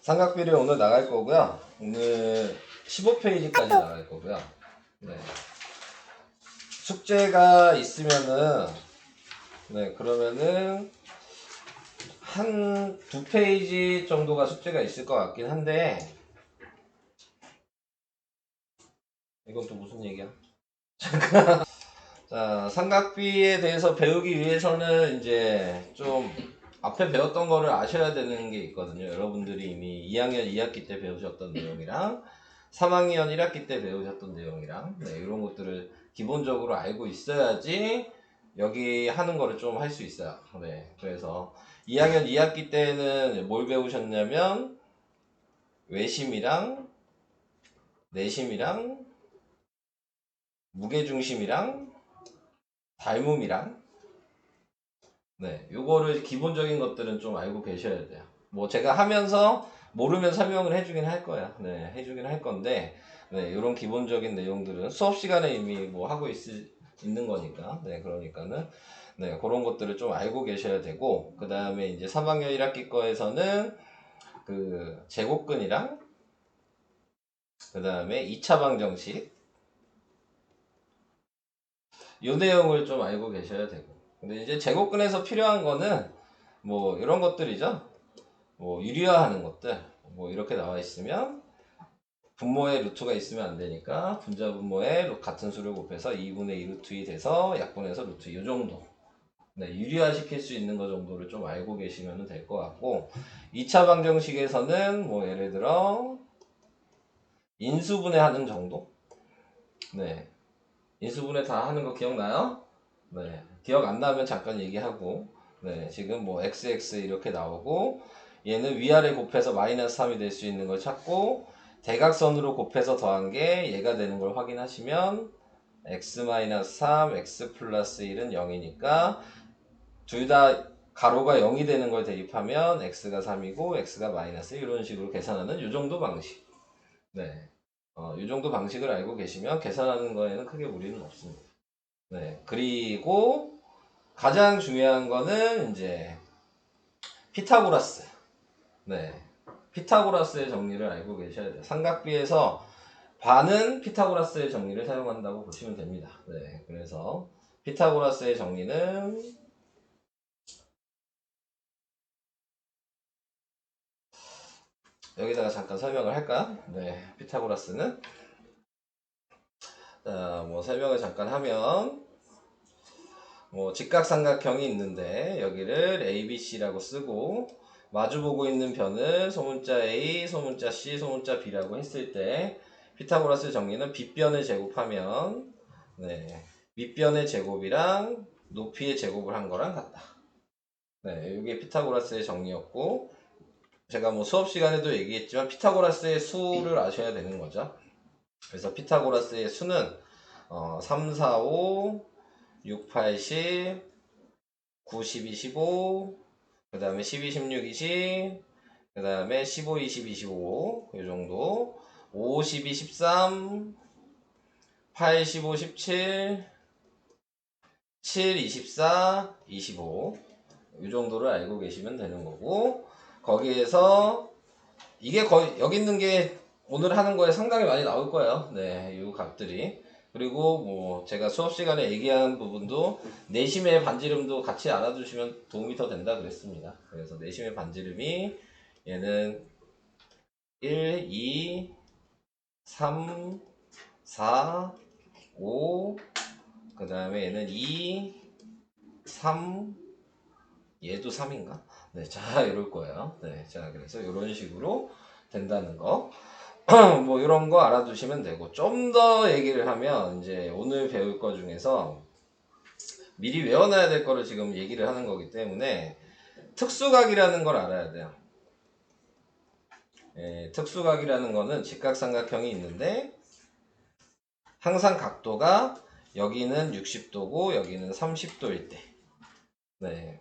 삼각비를 오늘 나갈 거고요. 오늘 15페이지까지 나갈 거고요. 네. 숙제가 있으면은, 네, 그러면은, 한 두 페이지 정도가 숙제가 있을 것 같긴 한데, 이건 또 무슨 얘기야? 자, 삼각비에 대해서 배우기 위해서는 이제 좀 앞에 배웠던 거를 아셔야 되는 게 있거든요. 여러분들이 이미 2학년 2학기 때 배우셨던 내용이랑 3학년 1학기 때 배우셨던 내용이랑 이런 것들을 기본적으로 알고 있어야지 여기 하는 거를 좀 할 수 있어요. 네, 그래서 2학년 2학기 때는 뭘 배우셨냐면 외심이랑 내심이랑 무게중심이랑 닮음이랑 요거를 기본적인 것들은 좀 알고 계셔야 돼요. 뭐 제가 하면서 모르면 설명을 해주긴 할 거야. 네, 해주긴 할 건데, 이런 기본적인 내용들은 수업 시간에 이미 뭐 하고 있는 거니까, 그러니까는, 그런 것들을 좀 알고 계셔야 되고, 그 다음에 이제 3학년 1학기 거에서는 그 제곱근이랑, 그 다음에 2차 방정식, 요 내용을 좀 알고 계셔야 되고. 근데 이제 제곱근에서 필요한 거는 뭐 이런 것들이죠. 뭐 유리화하는 것들 뭐 이렇게 나와 있으면 분모에 루트가 있으면 안 되니까 분자 분모에 같은 수를 곱해서 2분의 2 루트 2 돼서 약분해서 루트 2 정도. 유리화 시킬 수 있는 거 정도를 좀 알고 계시면 될 것 같고 2차 방정식에서는 뭐 예를 들어 인수분해 하는 정도. 인수분해 다 하는 거 기억나요? 기억 안 나면 잠깐 얘기하고 지금 뭐 xx 이렇게 나오고 얘는 위아래 곱해서 마이너스 3이 될 수 있는 걸 찾고 대각선으로 곱해서 더한 게 얘가 되는 걸 확인하시면 x-3, x 플러스 1은 0이니까 둘 다 가로가 0이 되는 걸 대입하면 x가 3이고 x가 마이너스 이런 식으로 계산하는 이 정도 방식. 이 정도 방식을 알고 계시면 계산하는 거에는 크게 무리는 없습니다. 그리고 가장 중요한 거는 이제 피타고라스. 피타고라스의 정리를 알고 계셔야 돼요. 삼각비에서 반은 피타고라스의 정리를 사용한다고 보시면 됩니다. 그래서 피타고라스의 정리는 여기다가 잠깐 설명을 할까? 피타고라스는 뭐 설명을 잠깐 하면 뭐 직각삼각형이 있는데 여기를 ABC라고 쓰고 마주보고 있는 변을 소문자 A, 소문자 C, 소문자 B라고 했을 때 피타고라스 정리는 빗변을 제곱하면 밑변의 제곱이랑 높이의 제곱을 한 거랑 같다. 이게 피타고라스의 정리였고 제가 뭐 수업 시간에도 얘기했지만 피타고라스의 수를 아셔야 되는 거죠. 그래서 피타고라스의 수는 3, 4, 5, 6, 8, 10, 9, 12, 15, 그 다음에 12, 16, 20, 그 다음에 15, 20, 25, 이 정도. 5, 12, 13, 8, 15, 17, 7, 24, 25. 이 정도를 알고 계시면 되는 거고, 거기에서, 이게 거의, 여기 있는 게 오늘 하는 거에 상당히 많이 나올 거예요. 이 값들이. 그리고 뭐 제가 수업 시간에 얘기한 부분도 내심의 반지름도 같이 알아두시면 도움이 더 된다 그랬습니다. 그래서 내심의 반지름이 얘는 1, 2, 3, 4, 5, 그 다음에 얘는 2, 3, 얘도 3인가? 자, 이럴 거예요. 자, 그래서 이런 식으로 된다는 거. 뭐 이런 거 알아두시면 되고 좀 더 얘기를 하면 이제 오늘 배울 거 중에서 미리 외워놔야 될 거를 지금 얘기를 하는 거기 때문에 특수각이라는 걸 알아야 돼요. 특수각이라는 거는 직각삼각형이 있는데 항상 각도가 여기는 60도고 여기는 30도일 때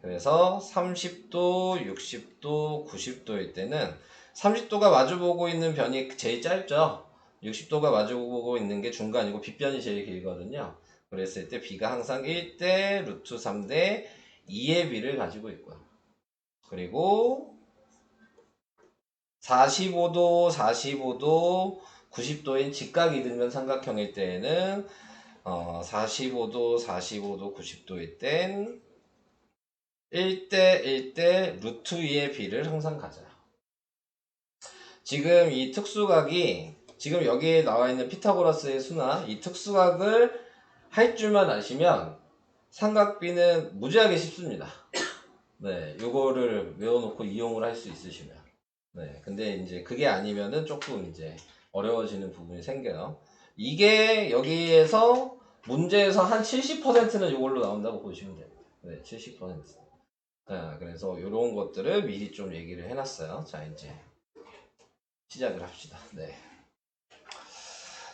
그래서 30도, 60도, 90도일 때는 30도가 마주보고 있는 변이 제일 짧죠. 60도가 마주보고 있는 게 중간이고 빗변이 제일 길거든요. 그랬을 때 B가 항상 1대 루트 3대 2의 B를 가지고 있고요. 그리고 45도, 45도, 90도인 직각이등변 삼각형일 때에는 45도, 45도, 90도일 땐 1대 1대 루트 2의 b를 항상 가져요. 지금 이 특수각이 지금 여기에 나와 있는 피타고라스의 수나 이 특수각을 할 줄만 아시면 삼각비는 무지하게 쉽습니다. 네, 요거를 외워놓고 이용을 할 수 있으시면. 네, 근데 이제 그게 아니면은 조금 이제 어려워지는 부분이 생겨요. 이게 여기에서 문제에서 한 70%는 이걸로 나온다고 보시면 됩니다. 네, 70%. 자, 그래서 이런 것들을 미리 좀 얘기를 해놨어요. 자, 이제 시작을 합시다. 네.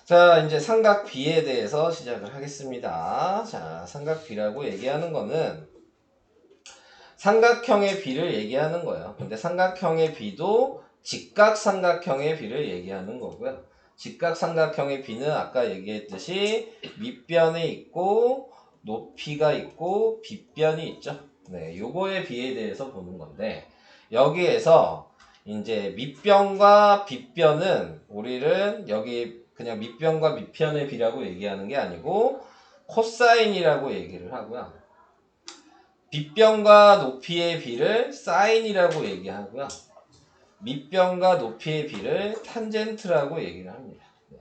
자, 이제 삼각 B에 대해서 시작을 하겠습니다. 자, 삼각 B라고 얘기하는 거는 삼각형의 B를 얘기하는 거예요. 근데 삼각형의 B도 직각삼각형의 B를 얘기하는 거고요. 직각삼각형의 B는 아까 얘기했듯이 밑변이 있고 높이가 있고 빗변이 있죠. 네, 요거의 B에 대해서 보는 건데 여기에서 이제 밑변과 빗변은 우리는 여기 그냥 밑변과 밑변의 B라고 얘기하는 게 아니고 코사인이라고 얘기를 하고요. 빗변과 높이의 B를 사인이라고 얘기하고요. 밑변과 높이의 B를 탄젠트라고 얘기를 합니다. 네.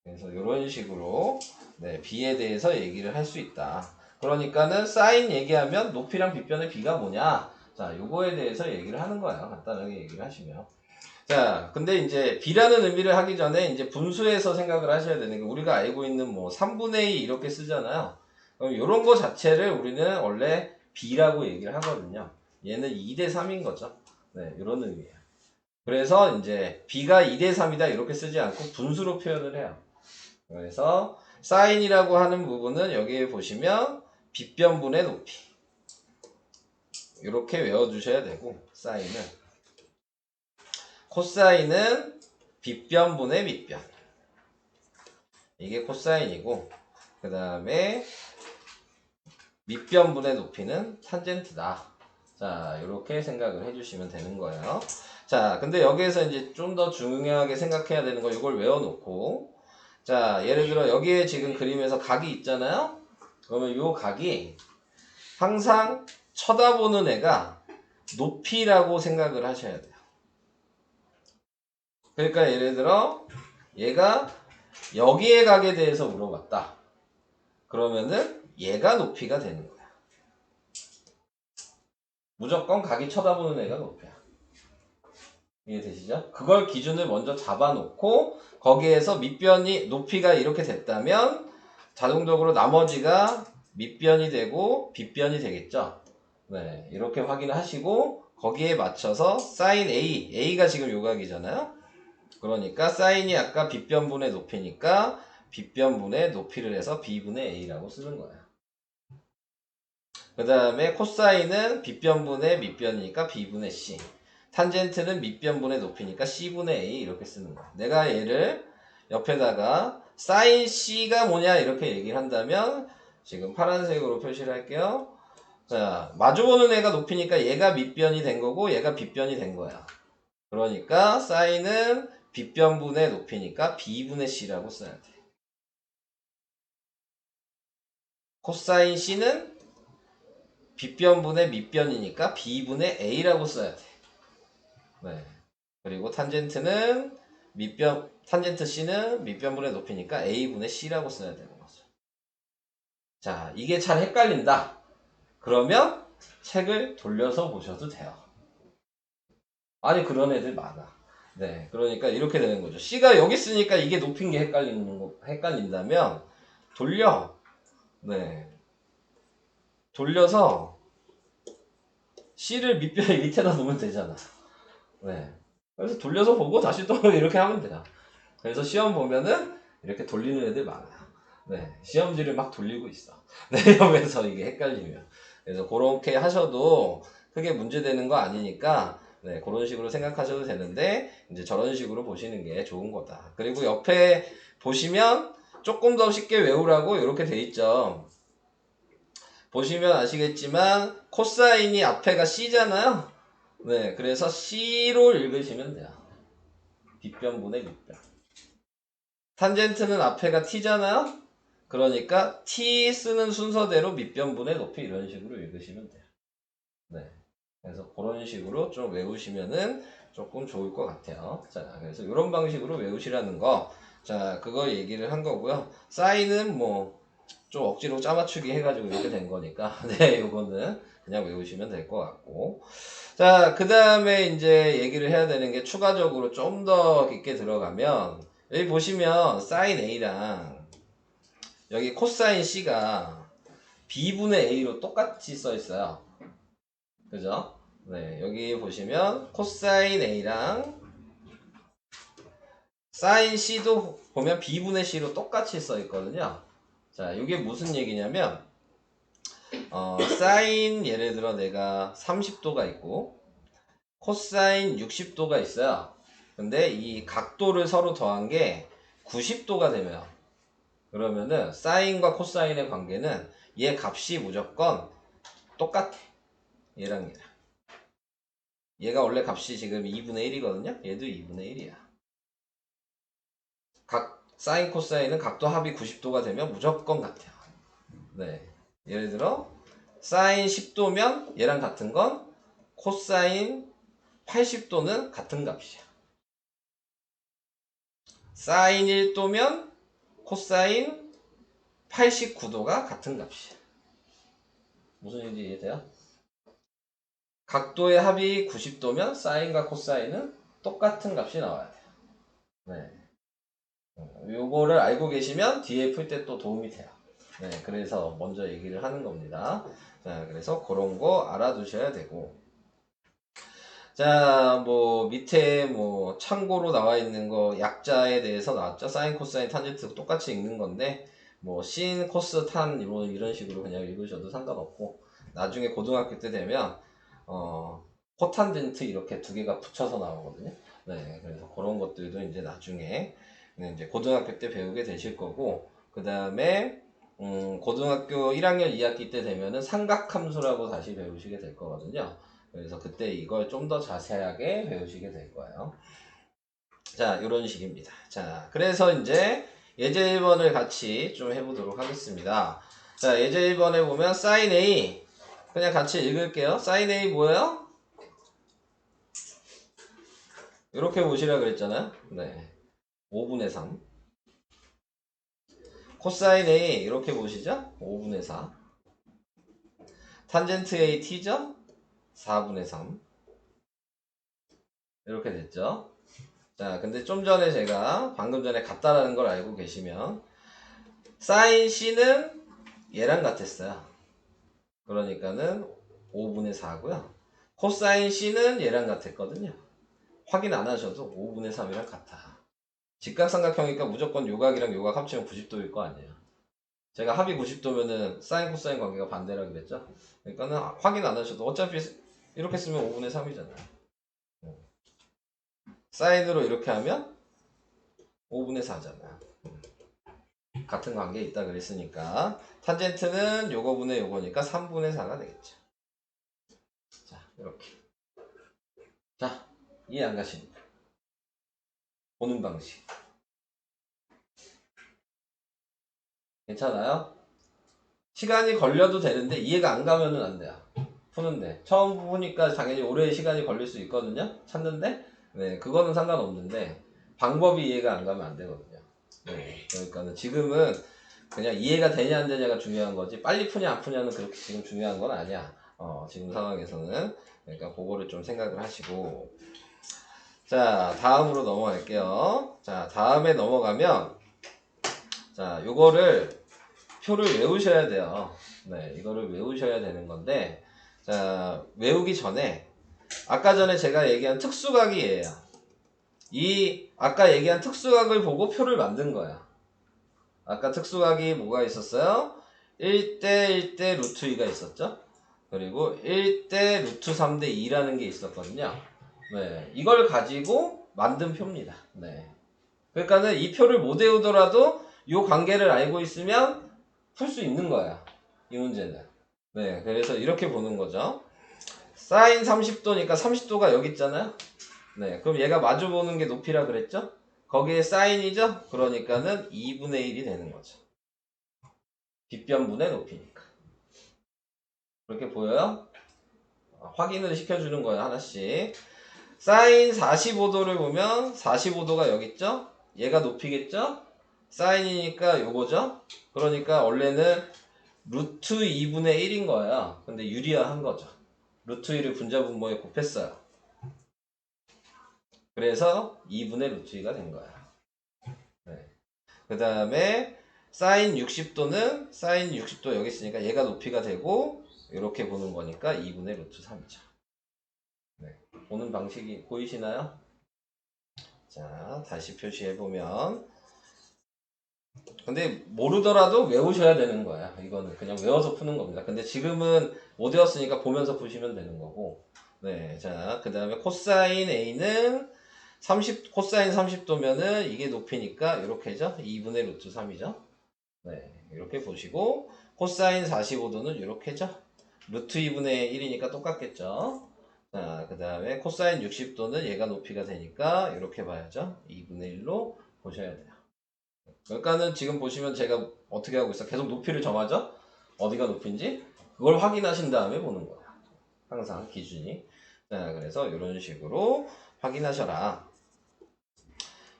그래서 이런 식으로 네, B에 대해서 얘기를 할 수 있다. 그러니까는 사인 얘기하면 높이랑 빗변의 B가 뭐냐? 자, 요거에 대해서 얘기를 하는 거예요. 간단하게 얘기를 하시면. 자, 근데 이제 B라는 의미를 하기 전에 이제 분수에서 생각을 하셔야 되는 게 우리가 알고 있는 뭐 3분의 2 이렇게 쓰잖아요. 그럼 이런 거 자체를 우리는 원래 B라고 얘기를 하거든요. 얘는 2대 3인 거죠. 네, 이런 의미예요. 그래서 이제 B가 2대 3이다 이렇게 쓰지 않고 분수로 표현을 해요. 그래서 사인이라고 하는 부분은 여기에 보시면 빗변분의 높이 이렇게 외워주셔야 되고 사인은 코사인은 빗변분의 밑변 이게 코사인이고 그 다음에 밑변분의 높이는 탄젠트다. 자, 이렇게 생각을 해주시면 되는 거예요. 자, 근데 여기에서 이제 좀 더 중요하게 생각해야 되는 거 이걸 외워놓고 자, 예를 들어 여기에 지금 그림에서 각이 있잖아요. 그러면 이 각이 항상 쳐다보는 애가 높이라고 생각을 하셔야 돼요. 그러니까 예를 들어 얘가 여기의 각에 대해서 물어봤다. 그러면은 얘가 높이가 되는 거야. 무조건 각이 쳐다보는 애가 높이야. 이해되시죠? 그걸 기준을 먼저 잡아놓고 거기에서 밑변이 높이가 이렇게 됐다면 자동적으로 나머지가 밑변이 되고 빗변이 되겠죠? 네, 이렇게 확인하시고 거기에 맞춰서 사인 A, A가 지금 요각이잖아요? 그러니까 사인이 아까 빗변분의 높이니까 빗변분의 높이를 해서 B분의 A라고 쓰는 거예요. 그 다음에 코사인은 빗변분의 밑변이니까 B분의 C. 탄젠트는 밑변분의 높이니까 C분의 A 이렇게 쓰는 거야. 내가 얘를 옆에다가 사인 C가 뭐냐 이렇게 얘기를 한다면 지금 파란색으로 표시를 할게요. 자, 마주보는 애가 높이니까 얘가 밑변이 된 거고 얘가 빗변이 된 거야. 그러니까 사인은 빗변분의 높이니까 B분의 C라고 써야 돼. 코사인 C는 빗변분의 밑변이니까 B분의 A라고 써야 돼. 네. 그리고 탄젠트는 탄젠트 C는 밑변분의 높이니까 A분의 C라고 써야 되는 거죠. 자, 이게 잘 헷갈린다. 그러면 책을 돌려서 보셔도 돼요. 아니, 그런 애들 많아. 네. 그러니까 이렇게 되는 거죠. C가 여기 있으니까 이게 높인 게 헷갈린다면, 돌려. 네. 돌려서 C를 밑에다 놓으면 되잖아. 네. 그래서 돌려서 보고 다시 또 이렇게 하면 돼요. 그래서 시험 보면은 이렇게 돌리는 애들 많아요. 네, 시험지를 막 돌리고 있어. 네, 옆에서 이게 헷갈리면. 그래서 그렇게 하셔도 크게 문제되는 거 아니니까 네, 그런 식으로 생각하셔도 되는데 이제 저런 식으로 보시는 게 좋은 거다. 그리고 옆에 보시면 조금 더 쉽게 외우라고 이렇게 돼 있죠. 보시면 아시겠지만 코사인이 앞에가 C잖아요. 네, 그래서 C로 읽으시면 돼요. 빗변분의 밑변. 탄젠트는 앞에가 T잖아요? 그러니까 T 쓰는 순서대로 밑변분의 높이 이런 식으로 읽으시면 돼요. 네. 그래서 그런 식으로 좀 외우시면은 조금 좋을 것 같아요. 자, 그래서 이런 방식으로 외우시라는 거. 자, 그거 얘기를 한 거고요. 사인은 뭐 좀 억지로 짜맞추기 해가지고 이렇게 된 거니까. 네, 요거는 그냥 외우시면 될 것 같고. 자, 그 다음에 이제 얘기를 해야 되는 게 추가적으로 좀 더 깊게 들어가면 여기 보시면 사인 A랑 여기 코사인 C가 B분의 A로 똑같이 써 있어요. 그죠? 네, 여기 보시면 코사인 A랑 사인 C도 보면 B분의 C로 똑같이 써 있거든요. 자, 이게 무슨 얘기냐면 사인 예를 들어 내가 30도가 있고 코사인 60도가 있어요. 근데 이 각도를 서로 더한 게 90도가 되면 그러면은 사인과 코사인의 관계는 얘 값이 무조건 똑같아. 얘랑 얘랑. 얘가 원래 값이 지금 2분의 1이거든요. 얘도 2분의 1이야. 각 사인 코사인은 각도 합이 90도가 되면 무조건 같아요. 네. 예를 들어 사인 10도면 얘랑 같은 건 코사인 80도는 같은 값이야. 사인 1도면 코사인 89도가 같은 값이야. 무슨 얘기인지 이해돼요? 각도의 합이 90도면 사인과 코사인은 똑같은 값이 나와야 돼요. 네. 요거를 알고 계시면 뒤에 풀 때 또 도움이 돼요. 네, 그래서 먼저 얘기를 하는 겁니다. 자, 그래서 그런 거 알아두셔야 되고. 자, 뭐 밑에 뭐 참고로 나와 있는 거 약자에 대해서 나왔죠. 사인, 코사인, 탄젠트 똑같이 읽는 건데 뭐 신, 코스, 탄 이런 식으로 그냥 읽으셔도 상관없고 나중에 고등학교 때 되면 코탄젠트 이렇게 두 개가 붙여서 나오거든요. 네, 그래서 그런 것들도 이제 나중에 이제 고등학교 때 배우게 되실 거고 그 다음에 고등학교 1학년 2학기 때 되면은 삼각함수라고 다시 배우시게 될 거거든요. 그래서 그때 이걸 좀 더 자세하게 배우시게 될 거예요. 자, 이런 식입니다. 자, 그래서 이제 예제 1번을 같이 좀 해보도록 하겠습니다. 자, 예제 1번에 보면 sin A 그냥 같이 읽을게요. sin A 뭐예요? 이렇게 보시라 그랬잖아요. 네, 5분의 3. 코사인 A 이렇게 보시죠. 5분의 4. 탄젠트 A T죠? 4분의 3. 이렇게 됐죠. 자, 근데 좀 전에 제가 방금 전에 같다라는 걸 알고 계시면 사인 C는 얘랑 같았어요. 그러니까는 5분의 4고요. 코사인 C는 얘랑 같았거든요. 확인 안 하셔도 5분의 3이랑 같아. 직각삼각형이니까 무조건 요각이랑 요각 합치면 90도일 거 아니에요. 제가 합이 90도면은 사인 코사인 관계가 반대라 그랬죠. 그러니까는 확인 안 하셔도 어차피 이렇게 쓰면 5분의 3이잖아요. 사인으로 이렇게 하면 5분의 4잖아요. 같은 관계에 있다 그랬으니까 탄젠트는 요거 분의 요거니까 3분의 4가 되겠죠. 자, 이렇게. 자, 이해 안 가십니까? 보는 방식. 괜찮아요? 시간이 걸려도 되는데 이해가 안 가면은 안 돼요. 푸는데. 처음 보니까 당연히 오래 시간이 걸릴 수 있거든요. 찾는데. 네, 그거는 상관없는데 방법이 이해가 안 가면 안 되거든요. 네, 그러니까는 지금은 그냥 이해가 되냐 안 되냐가 중요한 거지 빨리 푸냐 안 푸냐는 그렇게 지금 중요한 건 아니야. 지금 상황에서는. 그러니까 그거를 좀 생각을 하시고 자, 다음으로 넘어갈게요. 자, 다음에 넘어가면 자, 요거를 표를 외우셔야 돼요. 네, 이거를 외우셔야 되는 건데 자, 외우기 전에 아까 전에 제가 얘기한 특수각이에요. 이 아까 얘기한 특수각을 보고 표를 만든 거야. 아까 특수각이 뭐가 있었어요? 1대 1대 루트 2가 있었죠? 그리고 1대 루트 3대 2라는 게 있었거든요. 네, 이걸 가지고 만든 표입니다. 네. 그러니까는 이 표를 못 외우더라도 이 관계를 알고 있으면 풀 수 있는 거야. 이 문제는. 네, 그래서 이렇게 보는 거죠. 사인 30도니까 30도가 여기 있잖아요. 네, 그럼 얘가 마주보는 게 높이라 그랬죠? 거기에 사인이죠? 그러니까는 2분의 1이 되는 거죠. 빗변분의 높이니까. 그렇게 보여요? 확인을 시켜주는 거예요, 하나씩. 사인 45도를 보면 45도가 여기 있죠? 얘가 높이겠죠? 사인이니까 요거죠? 그러니까 원래는 루트 2분의 1인 거예요. 근데 유리화한 거죠. 루트 1을 분자분모에 곱했어요. 그래서 2분의 루트 2가 된 거야. 네. 그 다음에 사인 60도는 사인 60도 여기 있으니까 얘가 높이가 되고 이렇게 보는 거니까 2분의 루트 3이죠. 네. 보는 방식이 보이시나요? 자, 다시 표시해보면 근데 모르더라도 외우셔야 되는 거야. 이거는 그냥 외워서 푸는 겁니다. 근데 지금은 못 외웠으니까 보면서 푸시면 되는 거고. 네, 자, 그 다음에 코사인 A는 코사인 30도면은 이게 높이니까 이렇게죠. 2분의 루트 3이죠. 네, 이렇게 보시고 코사인 45도는 이렇게죠. 루트 2분의 1이니까 똑같겠죠. 자, 그 다음에 코사인 60도는 얘가 높이가 되니까 이렇게 봐야죠. 2분의 1로 보셔야 돼요. 그러니까는 지금 보시면 제가 어떻게 하고 있어? 계속 높이를 정하죠? 어디가 높인지 그걸 확인하신 다음에 보는 거야. 항상 기준이. 자, 그래서 이런 식으로 확인하셔라.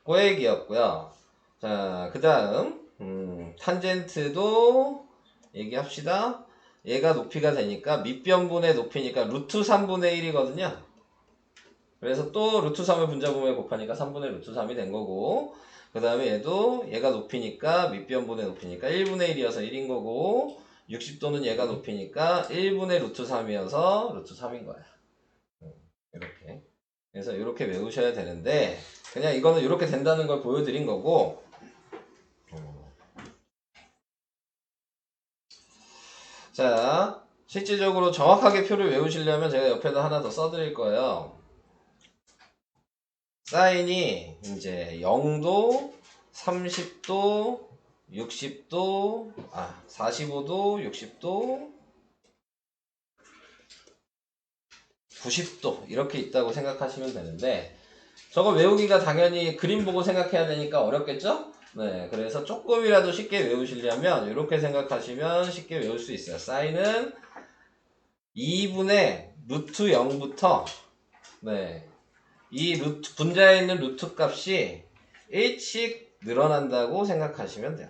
그 얘기였고요. 자, 그 다음 탄젠트도 얘기합시다. 얘가 높이가 되니까 밑변분의 높이니까 루트 3분의 1이거든요. 그래서 또 루트 3을 분자분모에 곱하니까 3분의 루트 3이 된 거고 그 다음에 얘가 높이니까 밑변분의 높이니까 1분의 1이어서 1인 거고 60도는 얘가 높이니까 1분의 루트 3이어서 루트 3인 거야. 이렇게. 그래서 이렇게 외우셔야 되는데 그냥 이거는 이렇게 된다는 걸 보여드린 거고 자, 실질적으로 정확하게 표를 외우시려면 제가 옆에다 하나 더 써드릴 거예요. 사인이 이제 0도, 30도, 60도, 45도, 60도, 90도 이렇게 있다고 생각하시면 되는데 저거 외우기가 당연히 그림 보고 생각해야 되니까 어렵겠죠? 네, 그래서 조금이라도 쉽게 외우시려면 이렇게 생각하시면 쉽게 외울 수 있어요. 사인은 2분의 루트 0부터 네, 이 루트 분자에 있는 루트 값이 1씩 늘어난다고 생각하시면 돼요.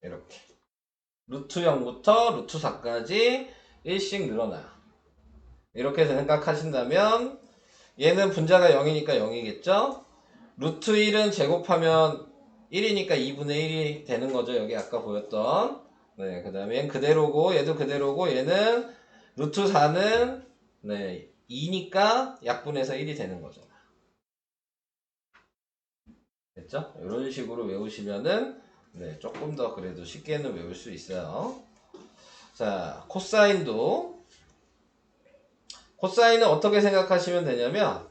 이렇게 루트 0부터 루트 4까지 1씩 늘어나요. 이렇게 생각하신다면 얘는 분자가 0이니까 0이겠죠? 루트 1은 제곱하면 1이니까 2분의 1이 되는 거죠. 여기 아까 보였던. 네, 그 다음에 얘는 그대로고 얘도 그대로고 얘는 루트 4는 네, 2니까 약분해서 1이 되는 거죠. 됐죠? 이런 식으로 외우시면은 네, 조금 더 그래도 쉽게는 외울 수 있어요. 자, 코사인은 어떻게 생각하시면 되냐면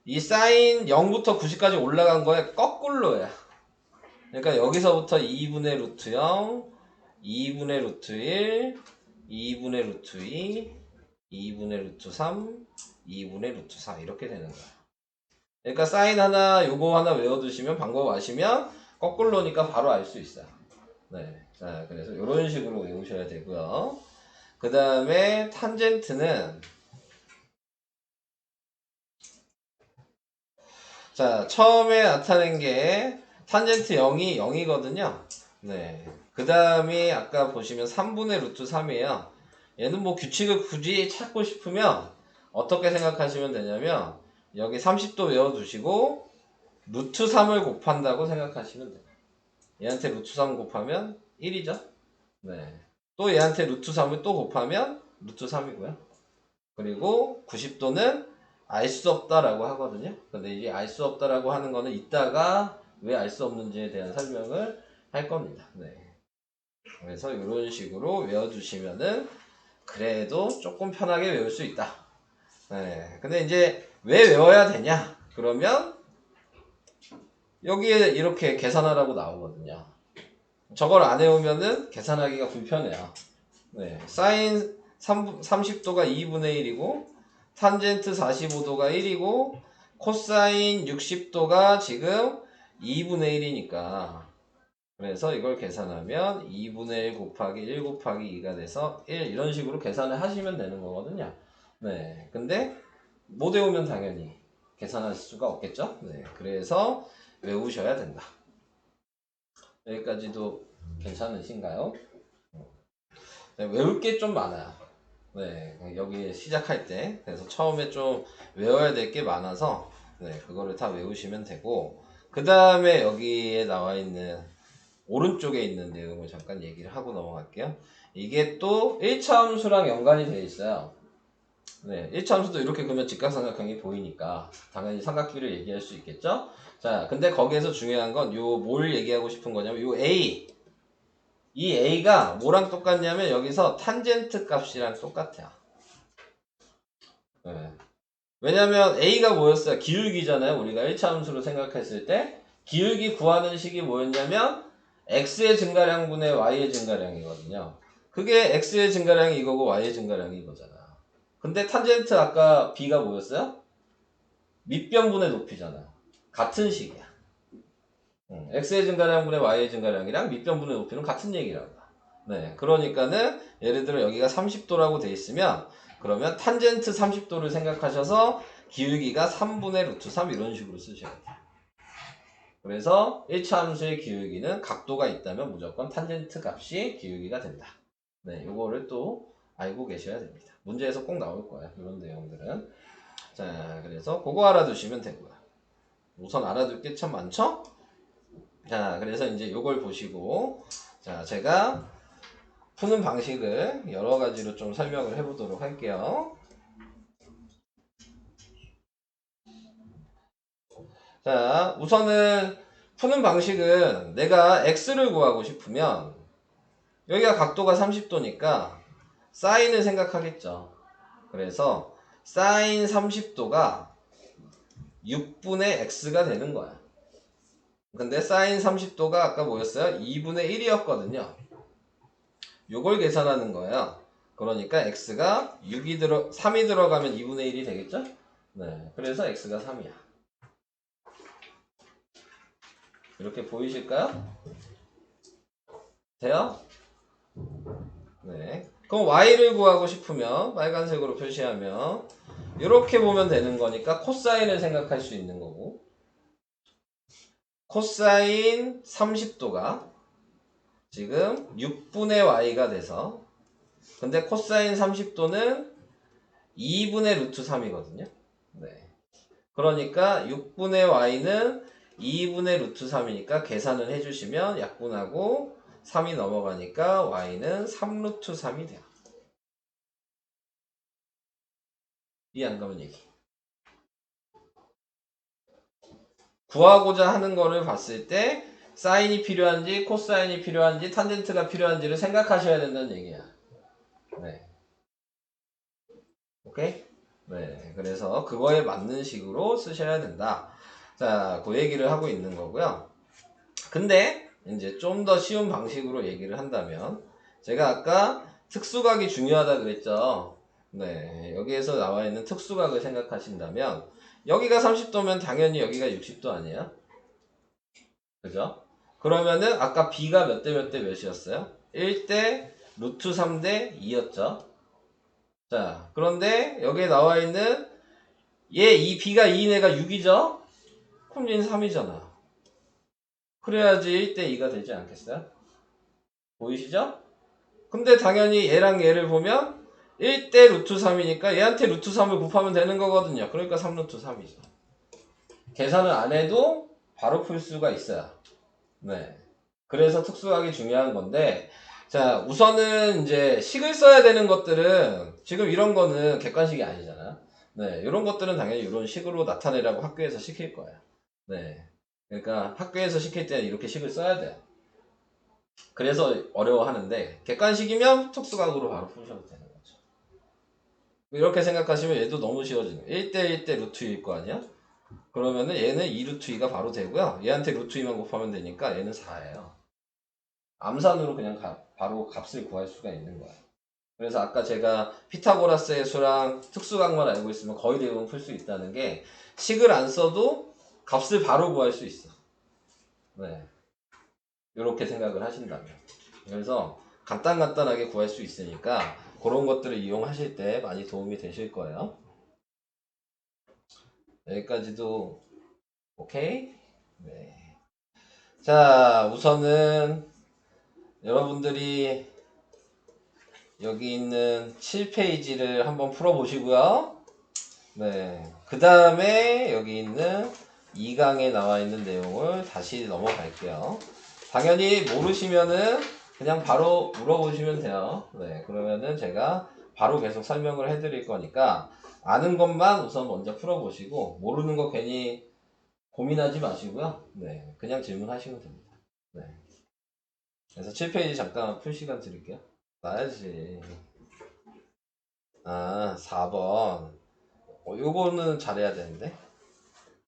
이 사인 0부터 90까지 올라간 거에 거꾸로야. 그러니까 여기서부터 2분의 루트 0, 2분의 루트 1, 2분의 루트 2, 2분의 루트 3, 2분의 루트 4 이렇게 되는 거야. 그러니까 사인 하나 요거 하나 외워두시면 방법 아시면 거꾸로니까 바로 알 수 있어요. 네, 자 그래서 이런 식으로 외우셔야 되고요. 그 다음에 탄젠트는 자 처음에 나타낸 게 탄젠트 0이 0이거든요. 네. 그 다음이 아까 보시면 3분의 루트 3이에요. 얘는 뭐 규칙을 굳이 찾고 싶으면 어떻게 생각하시면 되냐면 여기 30도 외워두시고 루트 3을 곱한다고 생각하시면 돼요. 얘한테 루트 3 곱하면 1이죠. 네. 또 얘한테 루트 3을 또 곱하면 루트 3이고요. 그리고 90도는 알 수 없다라고 하거든요. 근데 이게 알 수 없다라고 하는 거는 이따가 왜 알 수 없는지에 대한 설명을 할 겁니다. 네. 그래서 이런 식으로 외워두시면은 그래도 조금 편하게 외울 수 있다. 네. 근데 이제 왜 외워야 되냐? 그러면 여기에 이렇게 계산하라고 나오거든요. 저걸 안 해오면은 계산하기가 불편해요. 네, 사인 30도가 2분의 1이고 탄젠트 45도가 1이고 코사인 60도가 지금 2분의 1이니까 그래서 이걸 계산하면 2분의 1 곱하기 1 곱하기 2가 돼서 1 이런 식으로 계산을 하시면 되는 거거든요. 네, 근데 못 외우면 당연히 계산할 수가 없겠죠. 네, 그래서 외우셔야 된다. 여기까지도 괜찮으신가요? 네, 외울 게 좀 많아요. 네, 여기 시작할 때 그래서 처음에 좀 외워야 될 게 많아서 네, 그거를 다 외우시면 되고 그 다음에 여기에 나와 있는 오른쪽에 있는 내용을 잠깐 얘기를 하고 넘어갈게요. 이게 또 1차 함수랑 연관이 되어 있어요. 네, 1차 함수도 이렇게 그러면 직각삼각형이 보이니까 당연히 삼각비를 얘기할 수 있겠죠? 자, 근데 거기에서 중요한 건 요 뭘 얘기하고 싶은 거냐면 요 A 이 A가 뭐랑 똑같냐면 여기서 탄젠트 값이랑 똑같아요. 네. 왜냐면 A가 뭐였어요? 기울기잖아요. 우리가 1차 함수로 생각했을 때 기울기 구하는 식이 뭐였냐면 X의 증가량분의 Y의 증가량이거든요. 그게 X의 증가량이 이거고 Y의 증가량이 이거잖아. 근데 탄젠트 아까 B가 뭐였어요? 밑변분의 높이잖아. 같은 식이야. X의 증가량분의 Y의 증가량이랑 밑변분의 높이는 같은 얘기라고. 네, 그러니까는 예를 들어 여기가 30도라고 돼 있으면 그러면 탄젠트 30도를 생각하셔서 기울기가 3분의 루트 3 이런 식으로 쓰셔야 돼요. 그래서 1차 함수의 기울기는 각도가 있다면 무조건 탄젠트 값이 기울기가 된다. 네, 요거를 또 알고 계셔야 됩니다. 문제에서 꼭 나올 거예요. 이런 내용들은. 자, 그래서 그거 알아두시면 되고요. 우선 알아둘 게 참 많죠? 자, 그래서 이제 요걸 보시고 자, 제가 푸는 방식을 여러 가지로 좀 설명을 해보도록 할게요. 자, 우선은 푸는 방식은 내가 x를 구하고 싶으면 여기가 각도가 30도니까 사인을 생각하겠죠. 그래서 사인 30도가 6분의 x가 되는 거야. 근데 사인 30도가 아까 뭐였어요? 2분의 1이었거든요. 요걸 계산하는 거예요. 그러니까 x가 3이 들어가면 2분의 1이 되겠죠? 네, 그래서 x가 3이야. 이렇게 보이실까요? 돼요? 네. 그럼 y를 구하고 싶으면 빨간색으로 표시하면 이렇게 보면 되는 거니까 코사인을 생각할 수 있는 거고 코사인 30도가 지금 6분의 y가 돼서 근데 코사인 30도는 2분의 루트 3이거든요. 네. 그러니까 6분의 y는 2분의 루트 3이니까 계산을 해주시면 약분하고 3이 넘어가니까 y는 3루트 3이 돼요. 이해 안 가면 얘기. 구하고자 하는 거를 봤을 때 사인이 필요한지 코사인이 필요한지 탄젠트가 필요한지를 생각하셔야 된다는 얘기야. 네. 오케이? 네. 그래서 그거에 맞는 식으로 쓰셔야 된다. 자, 그 얘기를 하고 있는 거고요. 근데 이제 좀 더 쉬운 방식으로 얘기를 한다면 제가 아까 특수각이 중요하다 그랬죠. 네. 여기에서 나와 있는 특수각을 생각하신다면 여기가 30도면 당연히 여기가 60도 아니에요? 그죠? 그러면은 아까 b가 몇 대 몇 대 몇이었어요? 1대 루트 3대 2였죠. 자, 그런데 여기에 나와 있는 이 b가 2인 애가 6이죠? 그럼 얘는 3이잖아. 그래야지 1대 2가 되지 않겠어요? 보이시죠? 근데 당연히 얘랑 얘를 보면 1대 루트 3이니까 얘한테 루트 3을 곱하면 되는 거거든요. 그러니까 3루트 3이죠. 계산을 안 해도 바로 풀 수가 있어요. 네. 그래서 특수각이 중요한 건데, 자, 우선은 이제 식을 써야 되는 것들은 지금 이런 거는 객관식이 아니잖아. 네. 이런 것들은 당연히 이런 식으로 나타내라고 학교에서 시킬 거예요. 네. 그러니까 학교에서 시킬 때는 이렇게 식을 써야 돼요. 그래서 어려워하는데, 객관식이면 특수각으로 바로 푸셔도 되는 거죠. 이렇게 생각하시면 얘도 너무 쉬워지는 거예요. 1대 1대 루트 2일 거 아니야? 그러면은 얘는 2루트 2가 바로 되고요. 얘한테 루트 2만 곱하면 되니까 얘는 4예요. 암산으로 그냥 바로 값을 구할 수가 있는 거야. 그래서 아까 제가 피타고라스의 수랑 특수각만 알고 있으면 거의 대부분 풀 수 있다는 게 식을 안 써도 값을 바로 구할 수 있어. 네. 이렇게 생각을 하신다면. 그래서 간단하게 구할 수 있으니까 그런 것들을 이용하실 때 많이 도움이 되실 거예요. 여기까지도 오케이? 네. 자, 우선은 여러분들이 여기 있는 7페이지를 한번 풀어보시고요. 네. 그 다음에 여기 있는 2강에 나와 있는 내용을 다시 넘어갈게요. 당연히 모르시면은 그냥 바로 물어보시면 돼요. 네. 그러면은 제가 바로 계속 설명을 해드릴 거니까 아는 것만 우선 먼저 풀어보시고 모르는 거 괜히 고민하지 마시고요. 네. 그냥 질문하시면 됩니다. 네. 그래서 7페이지 잠깐 풀 시간 드릴게요. 나야지. 아, 4번. 요거는 잘해야 되는데.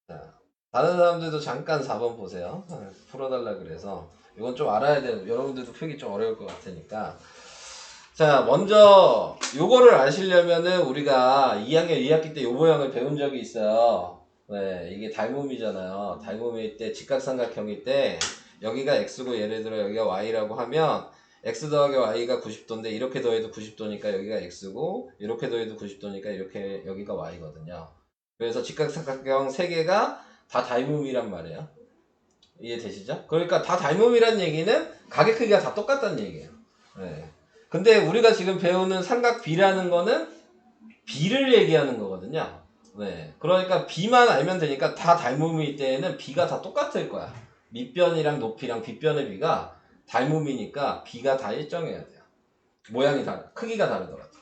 자, 다른 사람들도 잠깐 4번 보세요. 풀어달라 그래서. 이건 좀 알아야 되는, 여러분들도 풀기 좀 어려울 것 같으니까. 자, 먼저, 요거를 아시려면은 우리가 2학년 2학기 때 요 모양을 배운 적이 있어요. 네, 이게 닮음이잖아요. 닮음일 때, 직각삼각형일 때, 여기가 x고 예를 들어 여기가 y라고 하면, x 더하기 y가 90도인데, 이렇게 더해도 90도니까 여기가 x고, 이렇게 더해도 90도니까 이렇게, 여기가 y거든요. 그래서 직각삼각형 3개가 다 닮음이란 말이에요. 이해되시죠? 그러니까 다 닮음이란 얘기는 가게 크기가 다 똑같다는 얘기예요. 네. 근데 우리가 지금 배우는 삼각 B라는 거는 B를 얘기하는 거거든요. 네. 그러니까 B만 알면 되니까 다 닮음일 때에는 B가 다 똑같을 거야. 밑변이랑 높이랑 빗변의 B가 닮음이니까 B가 다 일정해야 돼요. 모양이 크기가 다르더라도.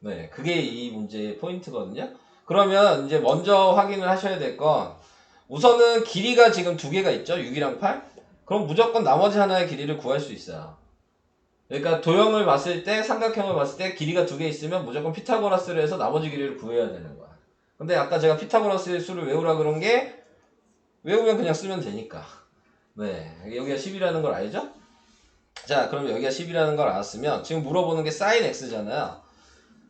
네. 그게 이 문제의 포인트거든요. 그러면 이제 먼저 확인을 하셔야 될 건 우선은 길이가 지금 2개가 있죠. 6이랑 8. 그럼 무조건 나머지 하나의 길이를 구할 수 있어요. 그러니까 도형을 봤을 때 삼각형을 봤을 때 길이가 2개 있으면 무조건 피타고라스를 해서 나머지 길이를 구해야 되는 거야. 근데 아까 제가 피타고라스의 수를 외우라 그런 게 외우면 그냥 쓰면 되니까. 네. 여기가 10이라는 걸 알죠? 자, 그럼 여기가 10이라는 걸 알았으면 지금 물어보는 게 sin x잖아요.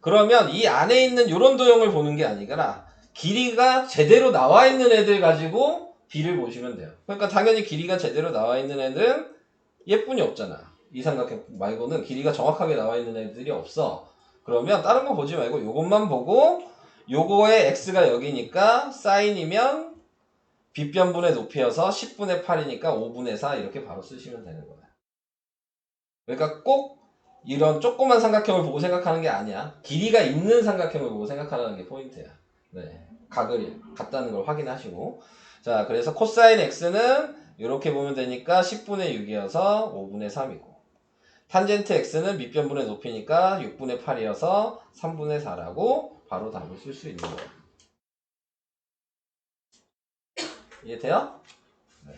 그러면 이 안에 있는 요런 도형을 보는 게 아니라 길이가 제대로 나와 있는 애들 가지고 b를 보시면 돼요. 그러니까 당연히 길이가 제대로 나와 있는 애들은 예쁜이 없잖아. 이 삼각형 말고는 길이가 정확하게 나와 있는 애들이 없어. 그러면 다른 거 보지 말고 요것만 보고 요거의 x가 여기니까 사인이면 빗변분의 높이여서 10분의 8이니까 5분의 4 이렇게 바로 쓰시면 되는 거야. 그러니까 꼭 이런 조그만 삼각형을 보고 생각하는 게 아니야. 길이가 있는 삼각형을 보고 생각하는 게 포인트야. 네. 각을 같다는 걸 확인하시고. 자, 그래서 코사인 x는 이렇게 보면 되니까 10분의 6이어서 5분의 3이고. 탄젠트 x는 밑변분의 높이니까 6분의 8이어서 3분의 4라고 바로 답을 쓸 수 있는 거예요. 이해돼요? 네.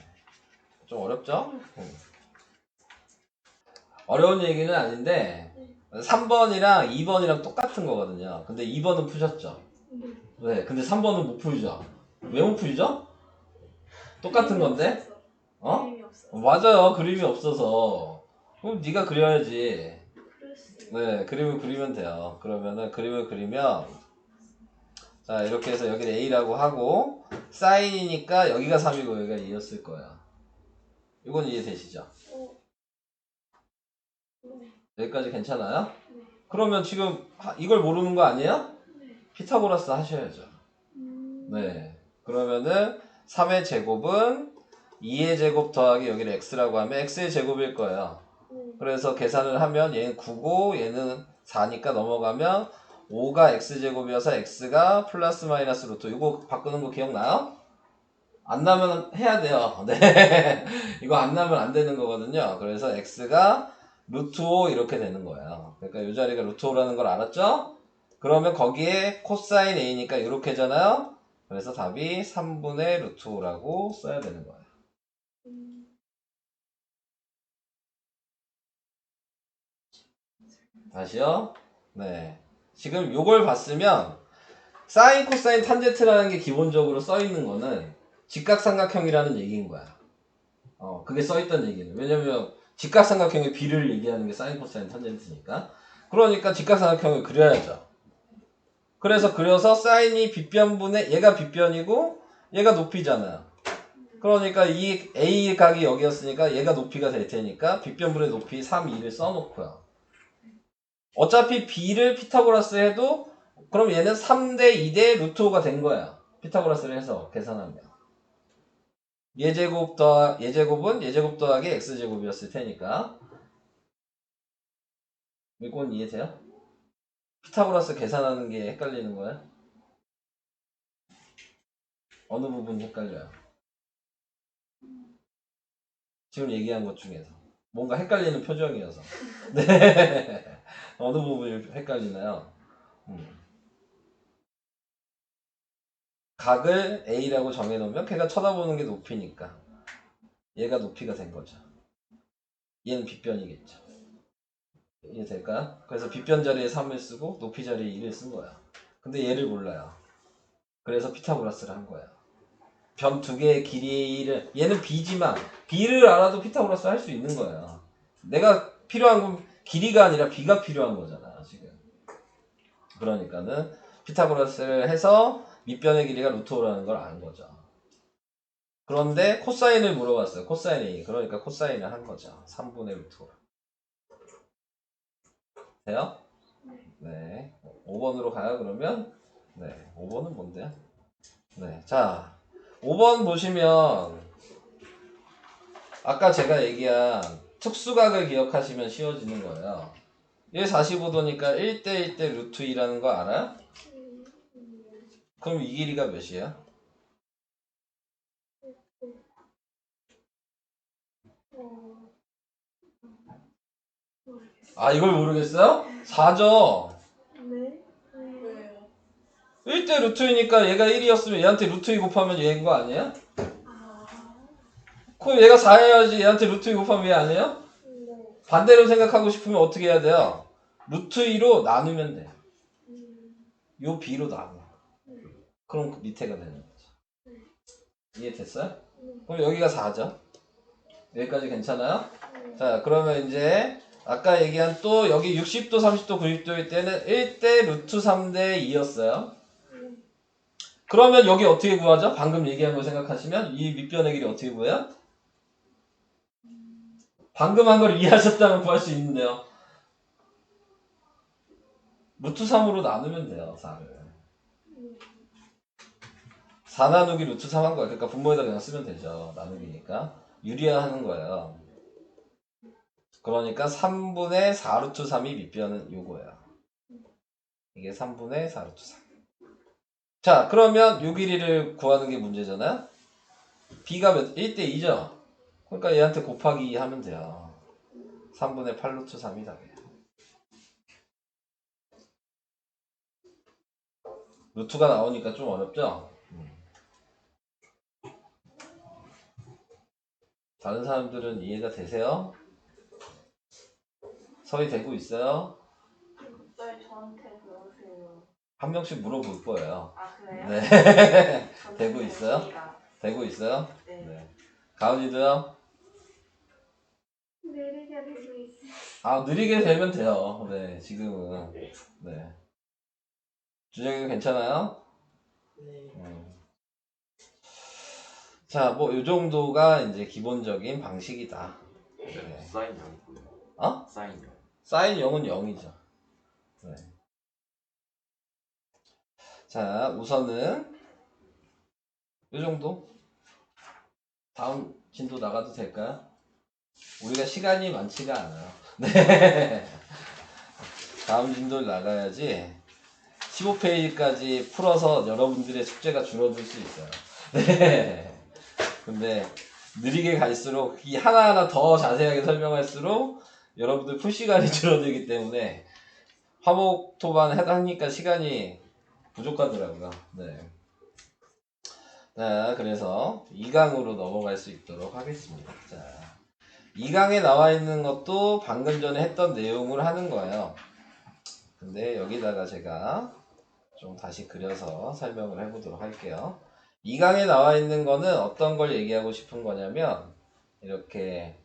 좀 어렵죠? 어려운 얘기는 아닌데 3번이랑 2번이랑 똑같은 거거든요. 근데 2번은 푸셨죠? 네. 근데 3번은 못 풀죠? 왜 못 풀죠? 똑같은 건데? 어? 맞아요. 그림이 없어서. 그럼 네가 그려야지. 네. 그림을 그리면 돼요. 그러면은 그림을 그리면 자, 이렇게 해서 여기를 A라고 하고 사인이니까 여기가 3이고 여기가 2였을 거야. 이건 이해되시죠? 여기까지 괜찮아요? 그러면 지금 이걸 모르는 거 아니에요? 피타고라스 하셔야죠. 네. 그러면은 3의 제곱은 2의 제곱 더하기 여기를 x라고 하면 x의 제곱일 거예요. 그래서 계산을 하면 얘는 9고 얘는 4니까 넘어가면 5가 x제곱이어서 x가 플러스 마이너스 루트. 이거 바꾸는 거 기억나요? 안 나면 해야 돼요. 네. 이거 안 나면 안 되는 거거든요. 그래서 x가 루트 5 이렇게 되는 거예요. 그러니까 이 자리가 루트 5라는 걸 알았죠? 그러면 거기에 코사인 a니까 이렇게잖아요. 그래서 답이 3분의 루트 5라고 써야 되는 거예요. 다시요. 네. 지금 요걸 봤으면 사인, 코사인, 탄젠트라는 게 기본적으로 써 있는 거는 직각삼각형이라는 얘기인 거야. 그게 써 있다는 얘기는. 왜냐면 직각삼각형의 비를 얘기하는 게 사인 코사인 탄젠트니까. 그러니까 직각삼각형을 그려야죠. 그래서 그려서 사인이 빗변분의 얘가 빗변이고 얘가 높이잖아요. 그러니까 이 A 각이 여기였으니까 얘가 높이가 될 테니까 빗변분의 높이 3, 2를 써놓고요. 어차피 B를 피타고라스 해도 그럼 얘는 3대 2대 루트 5가 된 거야. 피타고라스를 해서 계산하면. 예제곱은 예제곱 더하기 x제곱이었을 테니까. 이건 이해돼요? 피타고라스 계산하는 게 헷갈리는 거야? 어느 부분이 헷갈려요? 지금 얘기한 것 중에서. 뭔가 헷갈리는 표정이어서. 네. 어느 부분이 헷갈리나요? 각을 A라고 정해놓으면 걔가 쳐다보는 게 높이니까 얘가 높이가 된 거죠. 얘는 빗변이겠죠. 이해될까요? 그래서 빗변 자리에 3을 쓰고 높이 자리에 2를 쓴 거야. 근데 얘를 몰라요. 그래서 피타고라스를 한 거야. 변 두 개의 길이를 얘는 B지만 B를 알아도 피타고라스 할 수 있는 거야. 내가 필요한 건 길이가 아니라 B가 필요한 거잖아 지금. 그러니까는 피타고라스를 해서 밑변의 길이가 루트 5라는 걸 아는 거죠. 그런데 코사인을 물어봤어요. 코사인 A. 그러니까 코사인을 한 거죠. 3분의 루트 5. 돼요? 네. 5번으로 가요 그러면? 네. 5번은 뭔데요? 네. 자 5번 보시면 아까 제가 얘기한 특수각을 기억하시면 쉬워지는 거예요. 얘 45도니까 1대 1대 루트 2라는 거 알아요? 그럼 이 길이가 몇이에요? 아 이걸 모르겠어요? 4죠. 네? 왜요? 1대 루트 2니까 얘가 1이었으면 얘한테 루트 2 곱하면 얘인 거 아니에요? 그럼 얘가 4여야지 얘한테 루트 2 곱하면 얘 아니에요? 네. 반대로 생각하고 싶으면 어떻게 해야 돼요? 루트 2로 나누면 돼요. 요 B로 나눠. 그럼 그 밑에가 되는 거죠. 이해됐어요? 그럼 여기가 4죠. 여기까지 괜찮아요? 자 그러면 이제 아까 얘기한 또 여기 60도 30도 90도일 때는 1대 루트 3대 2였어요. 그러면 여기 어떻게 구하죠? 방금 얘기한 거 생각하시면 이 밑변의 길이 어떻게 구해요? 방금 한 걸 이해하셨다면 구할 수 있는데요. 루트 3으로 나누면 돼요. 4를. 4 나누기 루트 3 한 거야. 그러니까 분모에다 그냥 쓰면 되죠. 나누기니까. 유리화하는 거예요. 그러니까 3분의 4 루트 3이 밑변은 요거예요. 이게 3분의 4 루트 3. 자 그러면 요 길이를 구하는 게 문제잖아요. B가 1대 2죠. 그러니까 얘한테 곱하기 2 하면 돼요. 3분의 8 루트 3이 답이에요. 루트가 나오니까 좀 어렵죠? 다른 사람들은 이해가 되세요? 서희 되고 있어요? 왜 저한테 그러세요? 한 명씩 물어볼 거예요. 아 그래요? 네. 저는 되고 있어요? 됐습니다. 되고 있어요? 네. 가은이도요? 느리게 되고 있어요. 아, 느리게 되면 돼요. 네, 지금은. 네. 준영이도 괜찮아요? 네. 자, 뭐, 요 정도가 이제 기본적인 방식이다. 네. 사인 0이고요. 어? 사인 0. 사인 0은 0이죠. 네. 자, 우선은 요 정도? 다음 진도 나가도 될까요? 우리가 시간이 많지가 않아요. 네. 다음 진도를 나가야지 15페이지까지 풀어서 여러분들의 숙제가 줄어들 수 있어요. 네. 근데 느리게 갈수록 이 하나하나 더 자세하게 설명할수록 여러분들 풀 시간이 줄어들기 때문에 화목 토반 하니까 시간이 부족하더라고요. 네. 자, 그래서 2강으로 넘어갈 수 있도록 하겠습니다. 자, 2강에 나와 있는 것도 방금 전에 했던 내용을 하는 거예요. 근데 여기다가 제가 좀 다시 그려서 설명을 해보도록 할게요. 2강에 나와 있는 거는 어떤 걸 얘기하고 싶은 거냐면 이렇게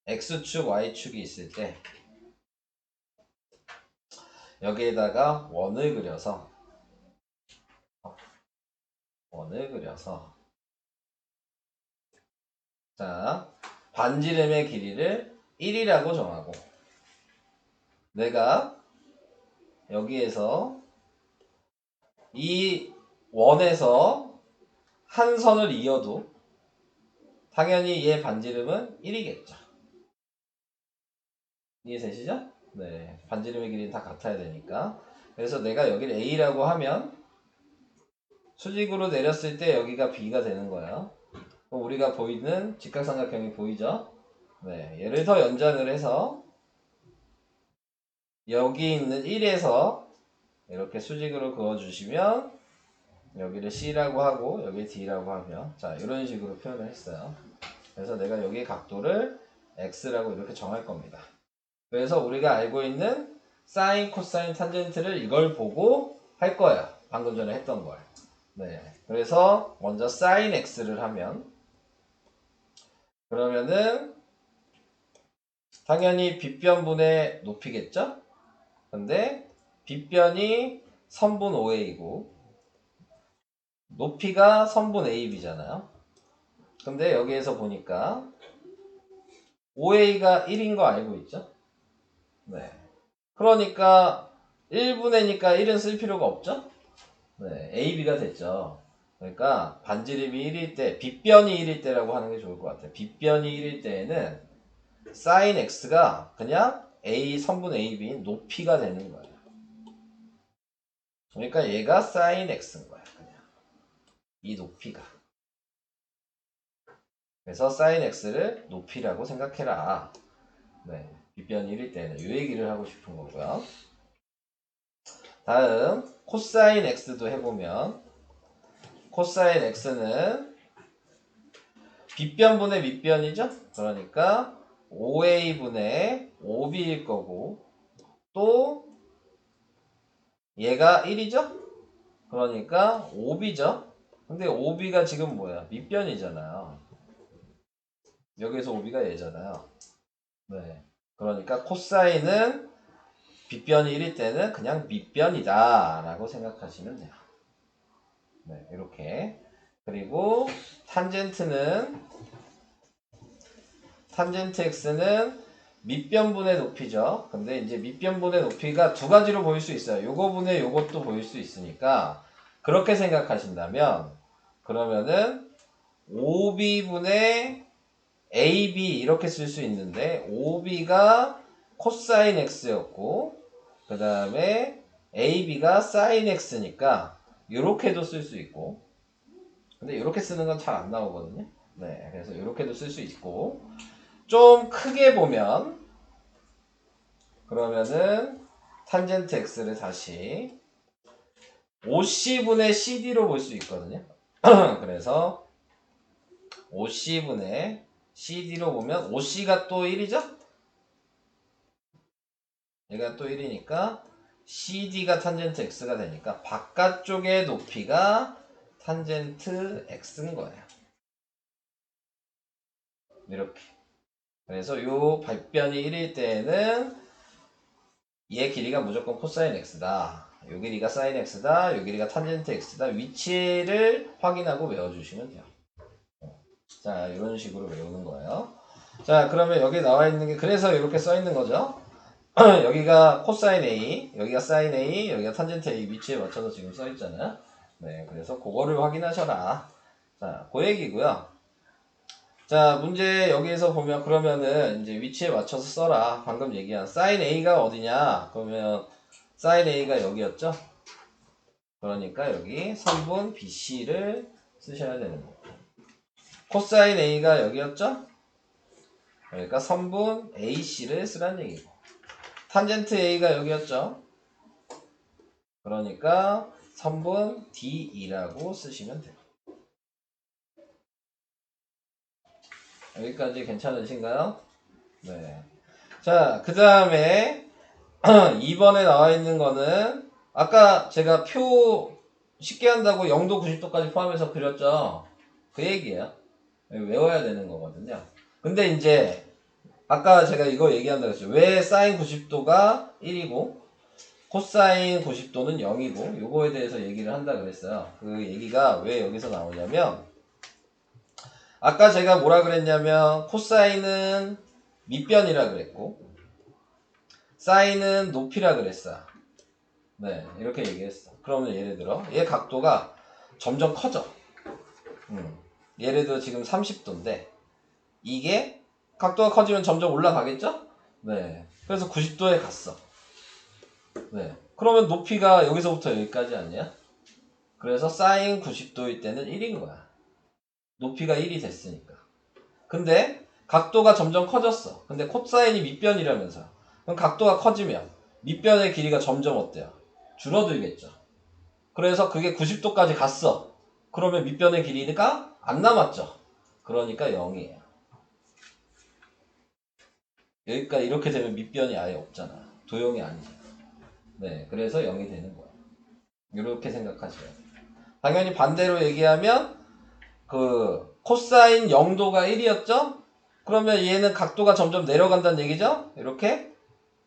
X축, Y축이 있을 때 여기에다가 원을 그려서 자, 반지름의 길이를 1이라고 정하고 내가 여기에서 이 원에서 한 선을 이어도 당연히 얘 반지름은 1이겠죠. 이해되시죠? 네, 반지름의 길이는 다 같아야 되니까. 그래서 내가 여기를 A라고 하면 수직으로 내렸을 때 여기가 B가 되는 거예요. 그럼 우리가 보이는 직각삼각형이 보이죠? 네, 얘를 더 연장을 해서 여기 있는 1에서 이렇게 수직으로 그어주시면 여기를 C라고 하고 여기 D라고 하며 자 이런 식으로 표현을 했어요. 그래서 내가 여기의 각도를 X라고 이렇게 정할 겁니다. 그래서 우리가 알고 있는 사인, 코사인, 탄젠트를 이걸 보고 할 거예요. 방금 전에 했던 걸. 네. 그래서 먼저 사인 X를 하면 그러면은 당연히 빗변분의 높이겠죠? 근데 빗변이 선분 OA이고 높이가 선분 AB잖아요. 근데 여기에서 보니까 OA가 1인 거 알고 있죠? 네. 그러니까 1분의니까 1은 쓸 필요가 없죠? 네. AB가 됐죠. 그러니까 반지름이 1일 때, 빗변이 1일 때라고 하는 게 좋을 것 같아요. 빗변이 1일 때에는 sin x가 그냥 A 선분 AB인 높이가 되는 거예요. 그러니까 얘가 sin x인 거야. 그냥 이 높이가. 그래서 sin x를 높이라고 생각해라. 네, 빗변이 1일 때는 이 얘기를 하고 싶은 거고요. 다음 코사인 x도 해보면 코사인 x는 빗변분의 밑변이죠. 그러니까 5a분의 5b일 거고 또 얘가 1이죠. 그러니까 5b죠. 근데 5b가 지금 뭐야? 밑변이잖아요. 여기서 5b가 얘잖아요. 네. 그러니까 코사인은 빗변이 1일 때는 그냥 밑변이다 라고 생각하시면 돼요. 네, 이렇게. 그리고 탄젠트 x는 밑변분의 높이죠. 근데 이제 밑변분의 높이가 두 가지로 보일 수 있어요. 요거 분의 요것도 보일 수 있으니까 그렇게 생각하신다면 그러면은 5b분의 AB 이렇게 쓸 수 있는데 5b가 코사인 x였고 그 다음에 AB가 사인 x니까 이렇게도 쓸 수 있고 근데 이렇게 쓰는 건 잘 안 나오거든요. 네, 그래서 이렇게도 쓸 수 있고 좀 크게 보면 그러면은 탄젠트 x를 다시 OC분의 CD로 볼 수 있거든요. 그래서 OC분의 CD로 보면 OC가 또 1이죠? 얘가 또 1이니까 CD가 탄젠트 X가 되니까 바깥쪽의 높이가 탄젠트 X인 거예요. 이렇게. 그래서 요 발변이 1일 때에는 얘 길이가 무조건 코사인 X다. 요 길이가 사인 X다. 요 길이가 탄젠트 X다. 위치를 확인하고 외워주시면 돼요. 자, 이런 식으로 외우는 거예요. 자, 그러면 여기 나와 있는 게 그래서 이렇게 써 있는 거죠. 여기가 코사인 A, 여기가 사인 A, 여기가 탄젠트 A 위치에 맞춰서 지금 써 있잖아요. 네, 그래서 그거를 확인하셔라. 자, 그 얘기고요. 자, 문제 여기에서 보면 그러면은 이제 위치에 맞춰서 써라. 방금 얘기한 사인 A가 어디냐? 그러면 사인 A가 여기였죠? 그러니까 여기 선분 BC를 쓰셔야 되는 거고. 코사인 A가 여기였죠? 그러니까 선분 AC를 쓰란 얘기고. 탄젠트 A가 여기였죠? 그러니까 선분 D2라고 쓰시면 돼요. 여기까지 괜찮으신가요? 네. 자, 그 다음에 2번에 나와 있는 거는 아까 제가 표 쉽게 한다고 0도 90도까지 포함해서 그렸죠? 그 얘기예요. 외워야 되는 거거든요. 근데 이제 아까 제가 이거 얘기한다고 했죠. 왜 사인 90도가 1이고 코사인 90도는 0이고 요거에 대해서 얘기를 한다 그랬어요. 그 얘기가 왜 여기서 나오냐면 아까 제가 뭐라 그랬냐면 코사인은 밑변이라 그랬고 사인은 높이라 그랬어요. 네, 이렇게 얘기했어. 그러면 예를 들어 얘 각도가 점점 커져. 예를 들어 지금 30도인데 이게 각도가 커지면 점점 올라가겠죠? 네. 그래서 90도에 갔어. 네. 그러면 높이가 여기서부터 여기까지 아니야? 그래서 사인 90도일 때는 1인 거야. 높이가 1이 됐으니까. 근데 각도가 점점 커졌어. 근데 코사인이 밑변이라면서요. 그럼 각도가 커지면 밑변의 길이가 점점 어때요? 줄어들겠죠. 그래서 그게 90도까지 갔어. 그러면 밑변의 길이가 안 남았죠. 그러니까 0이에요. 여기까지 이렇게 되면 밑변이 아예 없잖아. 도형이 아니지. 네, 그래서 0이 되는 거예요. 이렇게 생각하셔야 돼요. 당연히 반대로 얘기하면 그 코사인 0도가 1이었죠? 그러면 얘는 각도가 점점 내려간다는 얘기죠? 이렇게?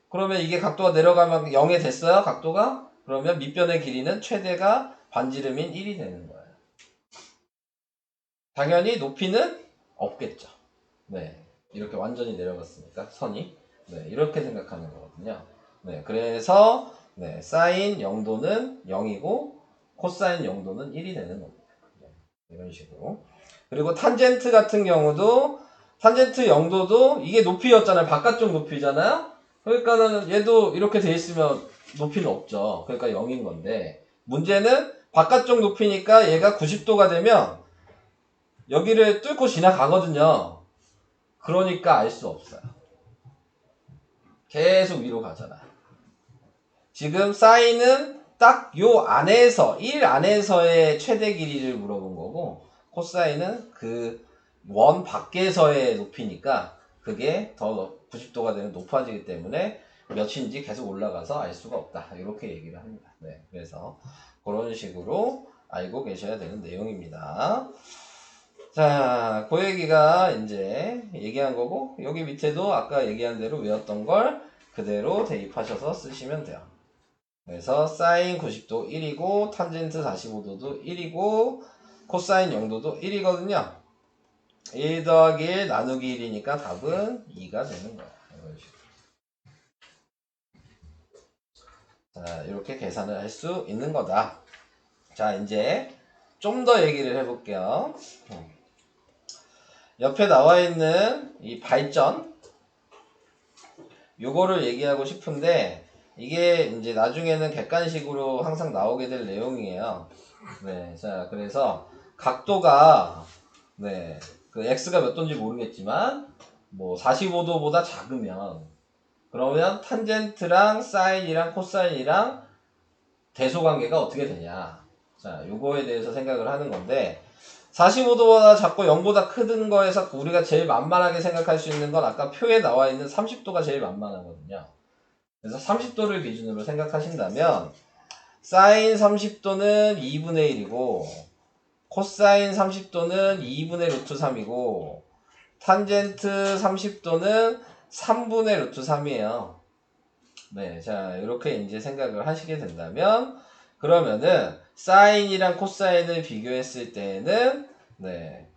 그러면 이게 각도가 내려가면 0이 됐어요? 각도가? 그러면 밑변의 길이는 최대가 반지름인 1이 되는 거예요. 당연히 높이는 없겠죠. 네, 이렇게 완전히 내려갔으니까 선이. 네, 이렇게 생각하는 거거든요. 네, 그래서 네, 사인 0도는 0이고 코사인 0도는 1이 되는 겁니다. 네, 이런 식으로. 그리고 탄젠트 같은 경우도 탄젠트 0도도 이게 높이였잖아요. 바깥쪽 높이잖아요. 그러니까는 얘도 이렇게 돼 있으면 높이는 없죠. 그러니까 0인 건데 문제는 바깥쪽 높이니까 얘가 90도가 되면 여기를 뚫고 지나가거든요. 그러니까 알 수 없어요. 계속 위로 가잖아. 지금 사인은 딱 요 안에서 1 안에서의 최대 길이를 물어본 거고 코사인은 그 원 밖에서의 높이니까 그게 더 90도가 되면 높아지기 때문에 몇인지 계속 올라가서 알 수가 없다. 이렇게 얘기를 합니다. 네, 그래서 그런 식으로 알고 계셔야 되는 내용입니다. 자, 그 얘기가 이제 얘기한 거고 여기 밑에도 아까 얘기한 대로 외웠던 걸 그대로 대입하셔서 쓰시면 돼요. 그래서 사인 90도 1이고 탄젠트 45도도 1이고 코사인 0도도 1이거든요. 1 더하기 1 나누기 1이니까 답은 2가 되는 거예요. 이런 식으로. 자, 이렇게 계산을 할 수 있는 거다. 자, 이제 좀 더 얘기를 해볼게요. 옆에 나와 있는 이 발전 요거를 얘기하고 싶은데 이게 이제 나중에는 객관식으로 항상 나오게 될 내용이에요. 네, 자 그래서 각도가 네, 그 x가 몇 도인지 모르겠지만 뭐 45도보다 작으면 그러면 탄젠트랑 사인이랑 코사인이랑 대소관계가 어떻게 되냐. 자, 요거에 대해서 생각을 하는 건데 45도보다 작고 0보다 크든 거에서 우리가 제일 만만하게 생각할 수 있는 건 아까 표에 나와 있는 30도가 제일 만만하거든요. 그래서 30도를 기준으로 생각하신다면 사인 30도는 2분의 1이고 코사인 30도는 2분의 루트 3이고 탄젠트 30도는 3분의 루트 3이에요. 네, 자 이렇게 이제 생각을 하시게 된다면 그러면은 사인이랑 코사인을 비교했을 때는 네,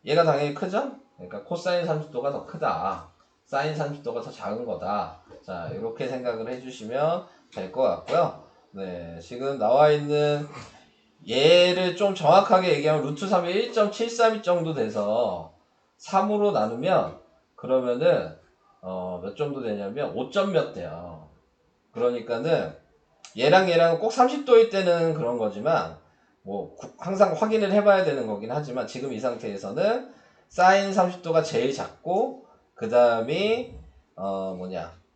얘가 당연히 크죠? 그러니까 코사인 30도가 더 크다. 사인 30도가 더 작은 거다. 자, 이렇게 생각을 해주시면 될 것 같고요. 네, 지금 나와 있는 얘를 좀 정확하게 얘기하면 루트 3이 1.732 정도 돼서 3으로 나누면 그러면은 몇 정도 되냐면 5점 몇 돼요. 그러니까는 얘랑 얘랑은 꼭 30도일 때는 그런 거지만 뭐 항상 확인을 해봐야 되는 거긴 하지만 지금 이 상태에서는 사인 30도가 제일 작고 그 다음이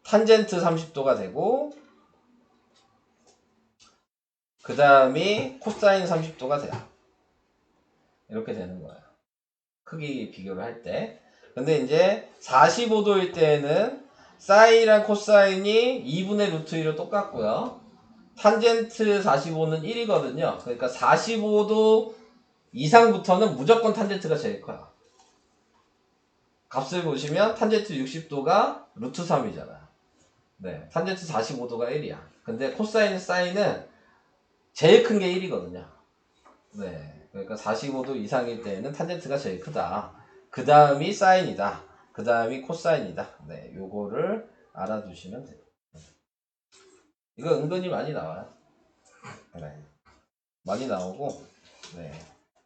탄젠트 30도가 되고 그 다음이 코사인 30도가 돼요. 이렇게 되는 거예요. 크기 비교를 할 때. 근데 이제 45도일 때는 사인이랑 코사인이 2분의 루트 1로 똑같고요. 탄젠트 45는 1이거든요. 그러니까 45도 이상부터는 무조건 탄젠트가 제일 커요. 값을 보시면 탄젠트 60도가 루트 3이잖아. 네, 탄젠트 45도가 1이야. 근데 코사인 사인은 제일 큰 게 1이거든요. 네, 그러니까 45도 이상일 때는 탄젠트가 제일 크다. 그 다음이 사인이다. 그 다음이 코사인이다. 네, 요거를 알아두시면 돼요. 이거 은근히 많이 나와요. 네, 많이 나오고, 네,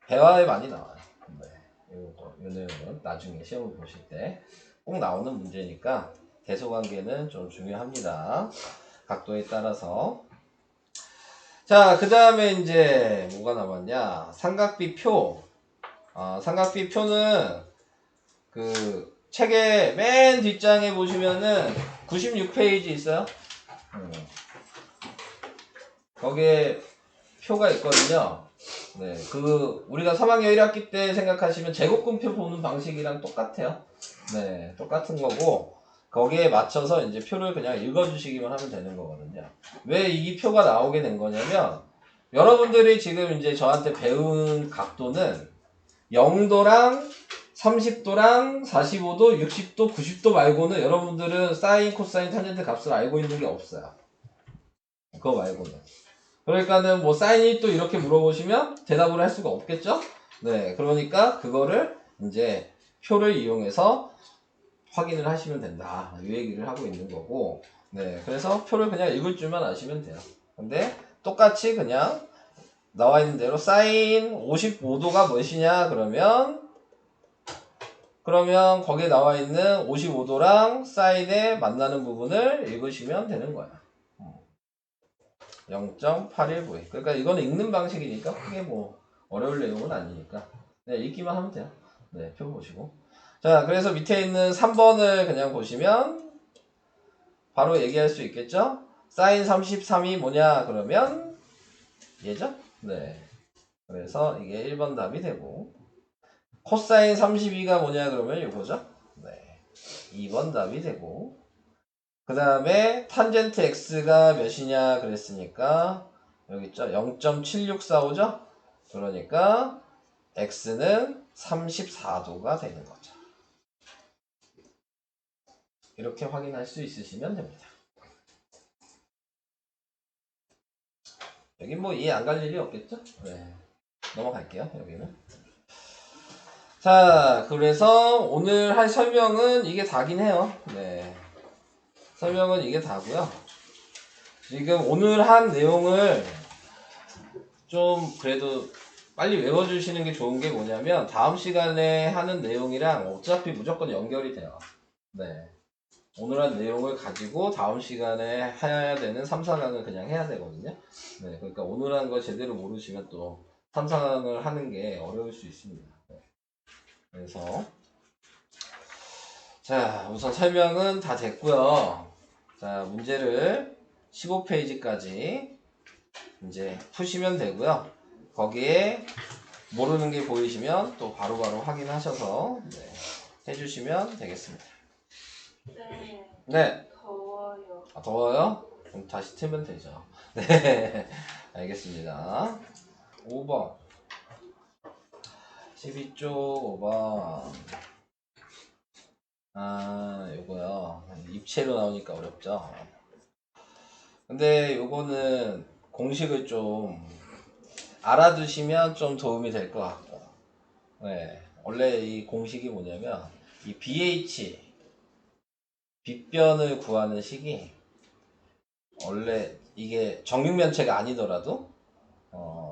배화에 많이 나와요. 네, 요 내용은 나중에 시험을 보실 때 꼭 나오는 문제니까 대소관계는 좀 중요합니다. 각도에 따라서. 자, 그 다음에 이제 뭐가 남았냐? 삼각비 표. 삼각비 표는 그 책의 맨 뒷장에 보시면은 96페이지 있어요. 거기에 표가 있거든요. 네, 우리가 3학년 1학기 때 생각하시면 제곱근표 보는 방식이랑 똑같아요. 네, 똑같은 거고, 거기에 맞춰서 이제 표를 그냥 읽어주시기만 하면 되는 거거든요. 왜 이 표가 나오게 된 거냐면, 여러분들이 지금 이제 저한테 배운 각도는 0도랑 30도랑 45도, 60도, 90도 말고는 여러분들은 사인, 코사인, 탄젠트 값을 알고 있는 게 없어요. 그거 말고는. 그러니까는 뭐 사인이 또 이렇게 물어보시면 대답을 할 수가 없겠죠? 네, 그러니까 그거를 이제 표를 이용해서 확인을 하시면 된다. 이 얘기를 하고 있는 거고, 네, 그래서 표를 그냥 읽을 줄만 아시면 돼요. 근데 똑같이 그냥 나와 있는 대로 사인 55도가 무엇이냐 그러면 거기에 나와 있는 55도랑 사인에 만나는 부분을 읽으시면 되는 거야. 0.81V. 그러니까 이거는 읽는 방식이니까 크게 뭐 어려울 내용은 아니니까 네, 읽기만 하면 돼요. 네, 표 보시고. 자, 그래서 밑에 있는 3번을 그냥 보시면 바로 얘기할 수 있겠죠? 사인 33이 뭐냐 그러면 얘죠? 네. 그래서 이게 1번 답이 되고, 코사인 32가 뭐냐 그러면 이거죠? 네. 2번 답이 되고, 그 다음에 탄젠트 x가 몇이냐 그랬으니까 여기 있죠? 0.7645죠? 그러니까 x는 34도가 되는 거죠. 이렇게 확인할 수 있으시면 됩니다. 여기 뭐 이해 안 갈 일이 없겠죠? 네. 넘어갈게요, 여기는. 자, 그래서 오늘 할 설명은 이게 다긴 해요. 네. 설명은 이게 다고요. 지금 오늘 한 내용을 좀 그래도 빨리 외워주시는 게 좋은 게 뭐냐면 다음 시간에 하는 내용이랑 어차피 무조건 연결이 돼요. 네. 오늘 한 내용을 가지고 다음 시간에 해야 되는 3, 4강을 그냥 해야 되거든요. 네. 그러니까 오늘 한 거 제대로 모르시면 또 3, 4강을 하는 게 어려울 수 있습니다. 네. 그래서 자, 우선 설명은 다 됐고요. 자, 문제를 15페이지까지 이제 푸시면 되고요. 거기에 모르는 게 보이시면 또 바로바로 확인하셔서 네, 해주시면 되겠습니다. 네. 네. 더워요. 아, 더워요? 그럼 다시 틀면 되죠. 네. 알겠습니다. 5번. 12쪽 5번. 요거요. 입체로 나오니까 어렵죠. 근데 요거는 공식을 좀 알아두시면 좀 도움이 될 것 같고. 네. 원래 이 공식이 뭐냐면, 이 BH, 빗변을 구하는 식이, 원래 이게 정육면체가 아니더라도,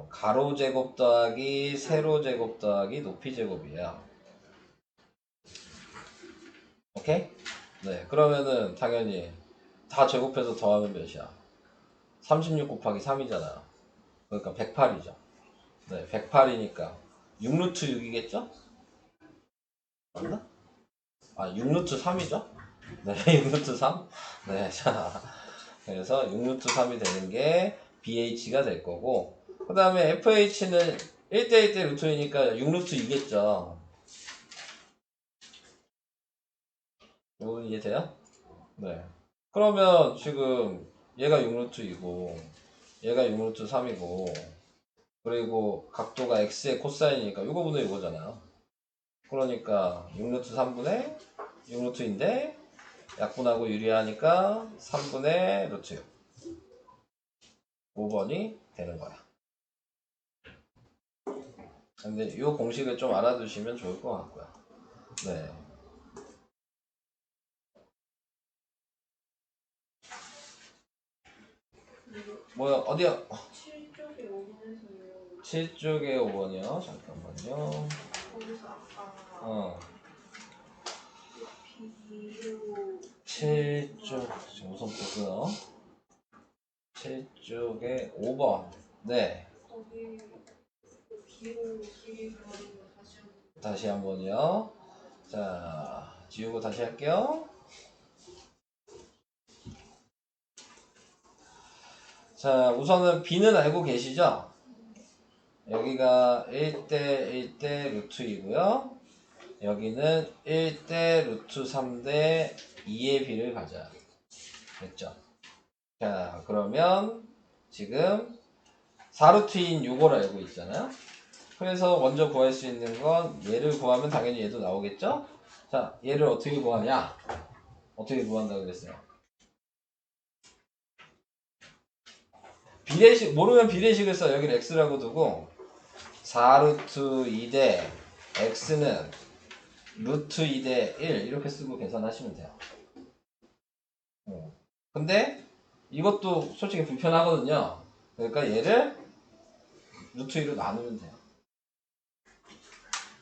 가로 제곱 더하기 세로 제곱 더하기 높이 제곱이에요. 오케이? 네. 그러면은 당연히 다 제곱해서 더하면 몇이야? 36 곱하기 3이잖아요. 그러니까 108이죠. 네. 108이니까 6루트 6이겠죠? 맞나? 6루트 3이죠? 네, 6루트 3? 네, 자. 그래서 6루트 3이 되는 게 BH가 될 거고, 그 다음에 FH는 1대1대 루트이니까 6루트 2겠죠. 이거 이해돼요? 네. 그러면 지금 얘가 6루트 2고, 얘가 6루트 3이고, 그리고 각도가 x의 코사인이니까 이거 분의 이거잖아요. 그러니까 6루트 3분의 6루트인데 약분하고 유리하니까 3분의 루트 6. 5번이 되는 거야. 근데 이 공식을 좀 알아두시면 좋을 것 같고요. 네. 뭐야, 어디야? 7쪽에 5번에서요. 7쪽에 5번이요. 잠깐만요. 거기서 아까 어. 비료 7쪽, 우선 보고요. 7쪽에 5번. 네. 거기 비료 길이 그리는 거 다시 한번. 다시 한번요. 자, 지우고 다시 할게요. 자, 우선은 B는 알고 계시죠? 여기가 1대 1대 루트 2고요. 여기는 1대 루트 3대 2의 B를 가져야 됐죠? 자, 그러면 지금 4루트인 6을 알고 있잖아요. 그래서 먼저 구할 수 있는 건 얘를 구하면 당연히 얘도 나오겠죠? 자, 얘를 어떻게 구하냐? 어떻게 구한다고 그랬어요? 비례식, 모르면 비례식을 써. 여기를 x라고 두고 4루트 2대 x는 루트 2대 1 이렇게 쓰고 계산하시면 돼요. 근데 이것도 솔직히 불편하거든요. 그러니까 얘를 루트 2로 나누면 돼요.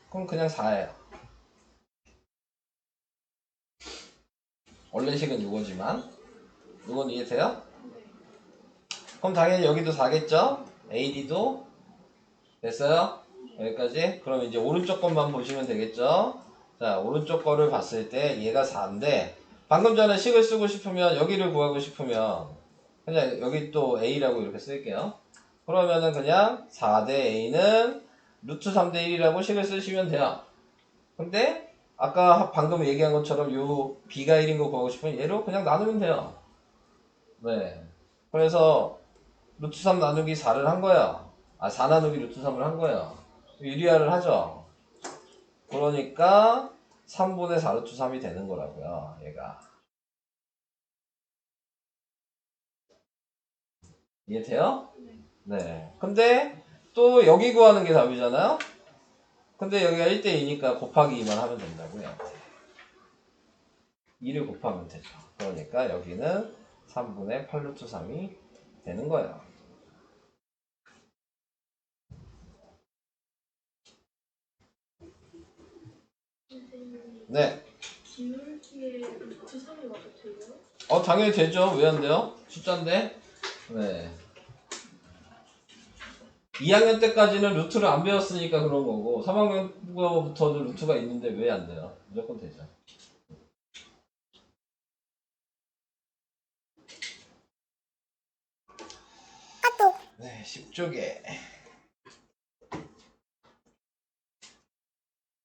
그럼 그냥 4예요. 원래 식은 이거지만 이건 이해돼요? 그럼 당연히 여기도 4겠죠? AD도 됐어요? 여기까지? 그럼 이제 오른쪽 것만 보시면 되겠죠? 자, 오른쪽 거를 봤을 때 얘가 4인데 방금 전에 식을 쓰고 싶으면 여기를 구하고 싶으면 그냥 여기 또 A라고 이렇게 쓸게요. 그러면은 그냥 4대 A는 루트 3대 1이라고 식을 쓰시면 돼요. 근데 아까 방금 얘기한 것처럼 요 B가 1인 거 구하고 싶으면 얘로 그냥 나누면 돼요. 네. 그래서 루트 3 나누기 4를 한 거예요. 아, 4 나누기 루트 3을 한 거예요. 유리화를 하죠. 그러니까 3분의 4 루트 3이 되는 거라고요. 얘가. 이해돼요? 네. 근데 또 여기 구하는 게 답이잖아요? 근데 여기가 1대2니까 곱하기 2만 하면 된다고요. 2를 곱하면 되죠. 그러니까 여기는 3분의 8 루트 3이 되는 거예요. 선생님, 네. 기울기에 루트 3이 와도 돼요? 당연히 되죠. 왜 안 돼요? 숫자인데. 네. 2학년 때까지는 루트를 안 배웠으니까 그런 거고 3학년부터는 루트가 있는데 왜 안 돼요? 무조건 되죠. 네, 10쪽에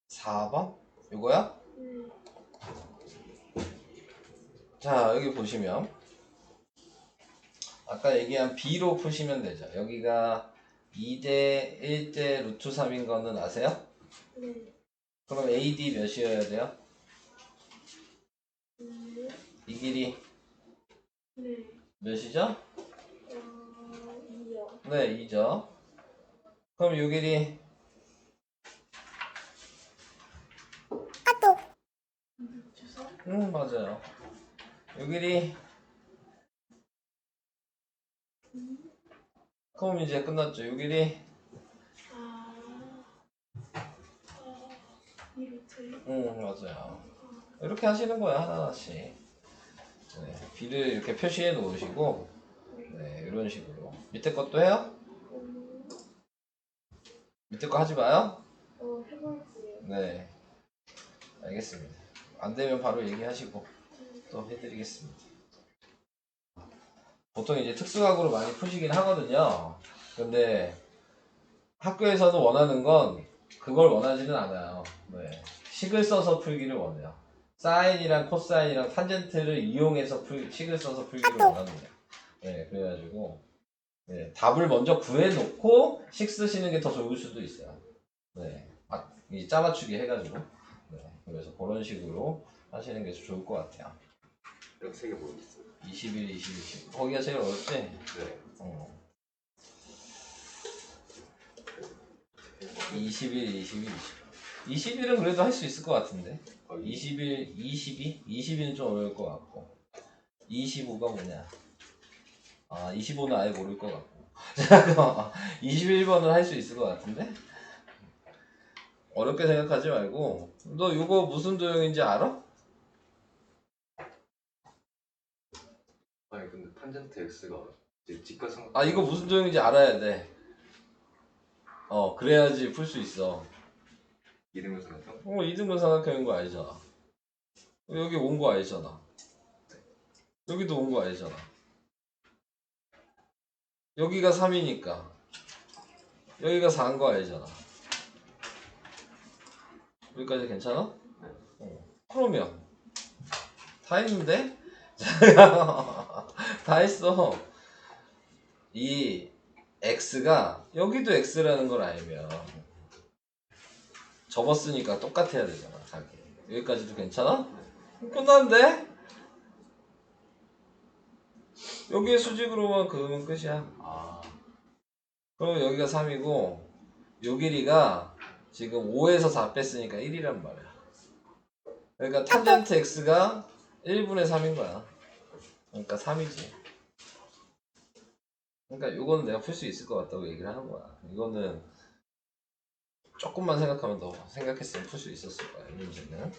4번? 이거야? 자, 여기 보시면 아까 얘기한 B로 푸시면 되죠. 여기가 2대 1대 루트 3인 거는 아세요? 네. 그럼 AD 몇이어야 돼요? 네. 이 길이 네. 몇이죠? 2요. 네, 2죠. 그럼 이 길이 루트 3? 맞아요. 이 길이 그럼 이제 끝났죠. 이 길이 이 루트요? 맞아요. 이렇게 하시는 거야, 하나하나씩. 네, B를 이렇게 표시해 놓으시고, 네, 이런 식으로. 밑에 것도 해요? 밑에 거 하지 마요? 해볼게요. 네, 알겠습니다. 안 되면 바로 얘기하시고, 또 해드리겠습니다. 보통 이제 특수학으로 많이 푸시긴 하거든요. 근데 학교에서도 원하는 건 그걸 원하지는 않아요. 네, 식을 써서 풀기를 원해요. 사인이랑 코사인이랑 탄젠트를 이용해서 식을 써서 풀기를 원합니다. 네, 그래가지고 네, 답을 먼저 구해놓고 식 쓰시는 게 더 좋을 수도 있어요. 네, 이 짜맞추기 해가지고. 그래서 그런 식으로 하시는 게 좋을 것 같아요. 이렇게 세개 모르겠어요. 21, 20, 20. 거기가 제일 어렵지? 네. 21, 21, 20. 21은 그래도 할 수 있을 것 같은데. 아, 21, 22? 22는 좀 어려울 것 같고. 25가 뭐냐? 아, 25는 아예 모를 것 같고. 21번을 할 수 있을 것 같은데? 어렵게 생각하지 말고. 너 이거 무슨 도형인지 알아? 아니 근데 탄젠트 x가 이제 직각삼각. 아, 이거 무슨 도형인지 알아야 돼. 그래야지 풀 수 있어. 이등변 삼각형? 이등분 삼각형인 거 알잖아. 여기 온 거 알잖아. 여기도 온 거 알잖아. 여기가 3이니까 여기가 4인 거 알잖아. 여기까지 괜찮아? 그러면 다 했는데? 다 했어. 이 x가 여기도 x라는 걸 알면 접었으니까 똑같아야 되잖아. 가게. 여기까지도 괜찮아? 끝났는데? 여기에 수직으로만 그으면 끝이야. 아. 그럼 여기가 3이고 요 길이가 지금 5에서 4 뺐으니까 1이란 말이야. 그러니까 탄젠트 x가 1분의 3인 거야. 그러니까 3이지. 그러니까 요거는 내가 풀 수 있을 것 같다고 얘기를 하는 거야. 이거는 조금만 생각하면 더 생각했으면 풀 수 있었을 거야. 이 문제는.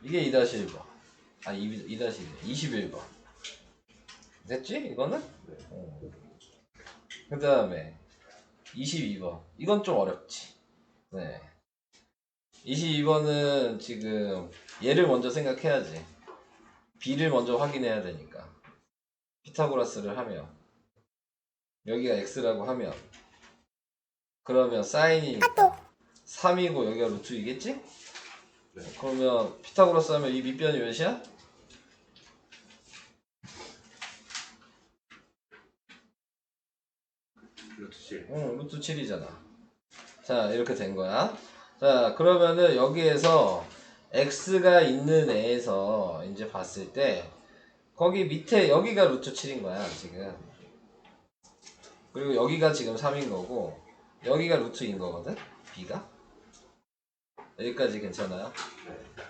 이게 2-1번. 아, 2-1. 21번. 됐지? 이거는? 네. 그 다음에 22번. 이건 좀 어렵지. 네. 22번은 지금 얘를 먼저 생각해야지. b를 먼저 확인해야 되니까. 피타고라스를 하면 여기가 x라고 하면 그러면 사인이니까 3이고 여기가 루트 2겠지? 네. 그러면 피타고라스 하면 이 밑변이 몇이야? 루트 7. 응, 루트 7이잖아. 자, 이렇게 된 거야. 자, 그러면은 여기에서 x가 있는 애에서 이제 봤을 때 거기 밑에 여기가 루트 7인 거야, 지금. 그리고 여기가 지금 3인 거고 여기가 루트인 거거든? b가. 여기까지 괜찮아요?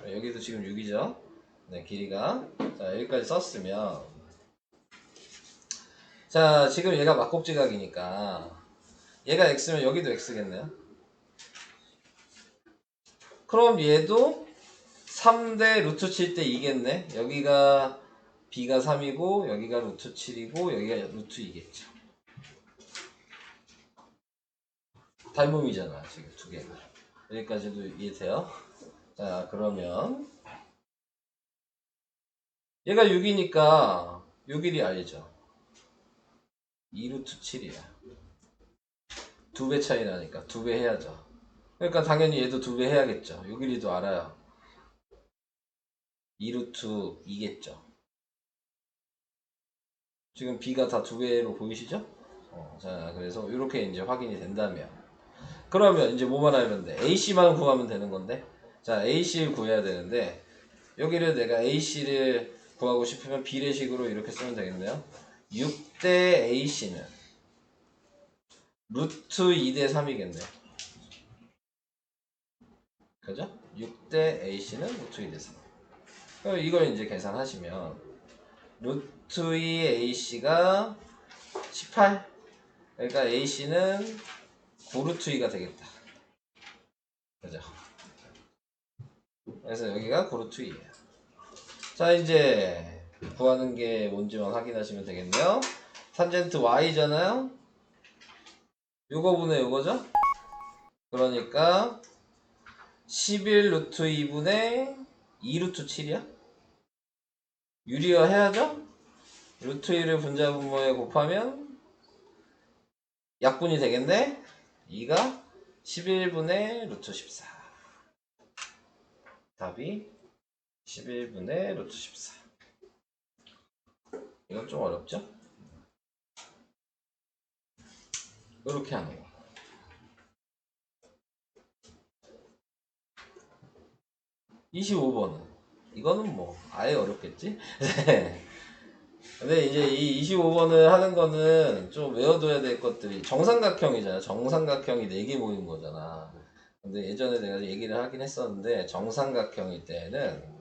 여기도 지금 6이죠? 네, 길이가. 자, 여기까지 썼으면 자, 지금 얘가 막곱지각이니까 얘가 x면 여기도 x겠네요? 그럼 얘도 3대 루트 7 대 2겠네? 여기가 b가 3이고 여기가 루트 7이고 여기가 루트 2겠죠. 닮음이잖아, 지금 두 개가. 여기까지도 이해돼요? 자, 그러면 얘가 6이니까 요 길이 알죠? 2루트 7이야. 2배 차이 나니까 2배 해야죠. 그러니까 당연히 얘도 2배 해야겠죠. 요 길이도 알아요. 2루트 2겠죠. 지금 b가 다 2배로 보이시죠? 자, 그래서 이렇게 이제 확인이 된다면 그러면 이제 뭐만 알면 돼? AC만 구하면 되는 건데 자, AC를 구해야 되는데 여기를 내가 AC를 구하고 싶으면 비례식으로 이렇게 쓰면 되겠네요. 6대 AC는 루트 2대 3이겠네. 그죠? 6대 AC는 루트 2대 3. 그럼 이걸 이제 계산하시면 루트 2 AC가 18. 그러니까 AC는 9루트 2가 되겠다. 그죠? 그래서 여기가 9루트 2예요. 자, 이제 구하는 게 뭔지만 확인하시면 되겠네요. 탄젠트 Y잖아요? 요거분의 요거죠? 그러니까 11 루트 2분의 2 루트 7이야? 유리화 해야죠? 루트 2를 분자분모에 곱하면 약분이 되겠네? 2가 11분의 루트 14. 답이 11분의 루트 14. 이건 좀 어렵죠? 이렇게 하는 거. 25번은 이거는 뭐 아예 어렵겠지? 네. 근데 이제 이 25번을 하는 거는 좀 외워둬야 될 것들이 정삼각형이잖아. 정삼각형이 4개 모인 거잖아. 근데 예전에 내가 얘기를 하긴 했었는데 정삼각형일 때는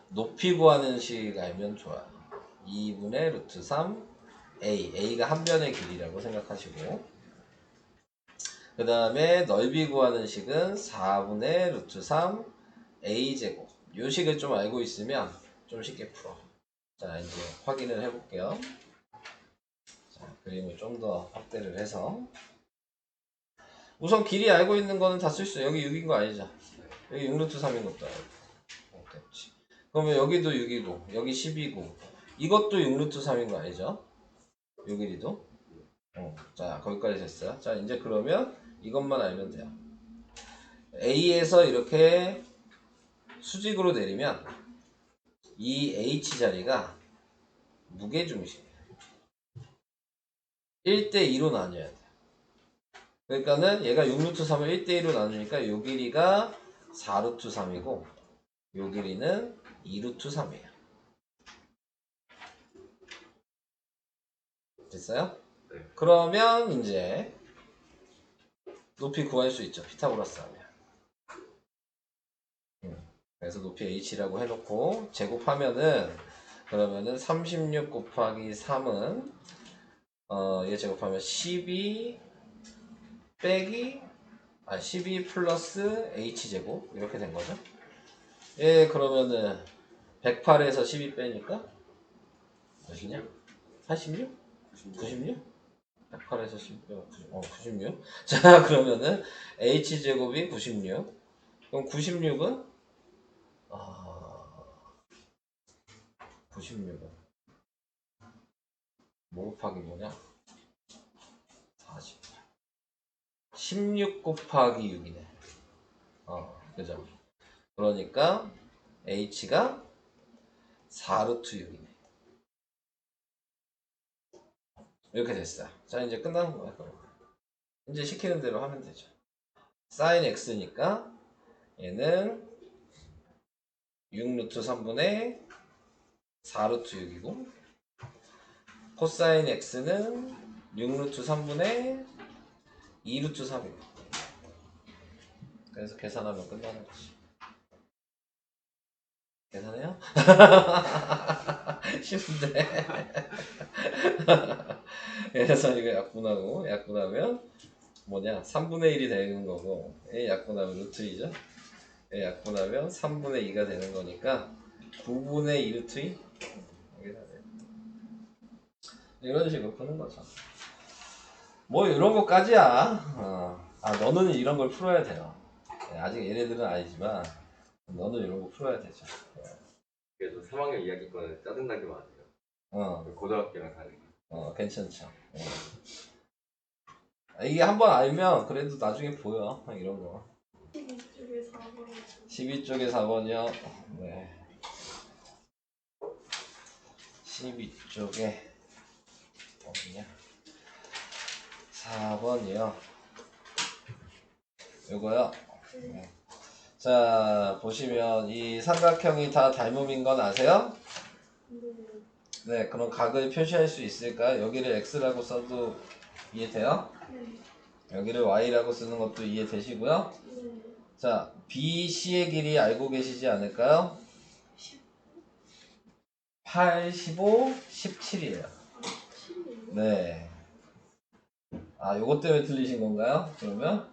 높이 구하는 식 알면 좋아요. 2분의 루트 3 A가 한 변의 길이라고 생각하시고, 그 다음에 넓이 구하는 식은 4분의 루트 3 A제곱. 요 식을 좀 알고 있으면 좀 쉽게 풀어. 자, 이제 확인을 해볼게요. 자, 그림을 좀 더 확대를 해서. 우선 길이 알고 있는 거는 다 쓸 수 있어요. 여기 6인 거 아니죠? 여기 6루트 3인 것도 알고. 됐지. 그러면 여기도 6이고, 여기 10이고, 이것도 6루트 3인 거 아니죠? 요 길이도. 자, 거기까지 됐어요. 자, 이제 그러면 이것만 알면 돼요. A에서 이렇게 수직으로 내리면 이 H 자리가 무게중심이에요. 1대2로 나뉘어야 돼요. 그러니까는 얘가 6루트 3을 1대2로 나누니까 요 길이가 4루트 3이고 요 길이는 2루트 3이에요. 됐어요? 네. 그러면 이제 높이 구할 수 있죠. 피타고라스 하면. 그래서 높이 h라고 해놓고 제곱하면은 그러면은 36 곱하기 3은 얘 제곱하면 12 빼기 12 플러스 h제곱 이렇게 된 거죠. 예, 그러면은 108에서 12 빼니까 몇이냐? 86? 96? 108에서 12 빼고 96. 자, 그러면은 h제곱이 96. 그럼 96은 96은 뭐 곱하기 뭐냐? 40. 16 곱하기 6이네. 그죠? 그러니까 h가 4루트 6이네. 이렇게 됐어요. 자, 이제 끝나는 거야. 이제 시키는 대로 하면 되죠. sin x니까 얘는 6루트 3분의 4루트 6이고 코사인 x는 6루트 3분의 2루트 3이고 그래서 계산하면 끝나는 거지. 계산해요? 쉬운데. 그래서 이거 약분하면 뭐냐? 3분의 1이 되는 거고 얘 약분하면 루트 2죠? 얘 약분하면 3분의 2가 되는 거니까 9분의 2 루트 2? 이런 식으로 푸는 거죠. 뭐 이런 거까지야. 너는 이런 걸 풀어야 돼요. 아직 얘네들은 아니지만 너는 이런 거 풀어야 되죠. 그래도 3학년 이야기권은 짜증나게 많아요. 고등학교랑 다르게. 괜찮죠. 이게 한번 알면 그래도 나중에 보여. 이런 거. 12쪽에 4번. 12쪽에 4번이요. 네. 12쪽에 어디냐? 4번이요. 요거요. 네. 자, 보시면 이 삼각형이 다 닮음인 건 아세요? 네, 그럼 각을 표시할 수 있을까요? 여기를 x라고 써도 이해돼요? 네. 여기를 y라고 쓰는 것도 이해되시고요. 네. 자, BC의 길이 알고 계시지 않을까요? 8, 15, 17이에요. 7이요? 네. 요것 때문에 틀리신 건가요? 그러면?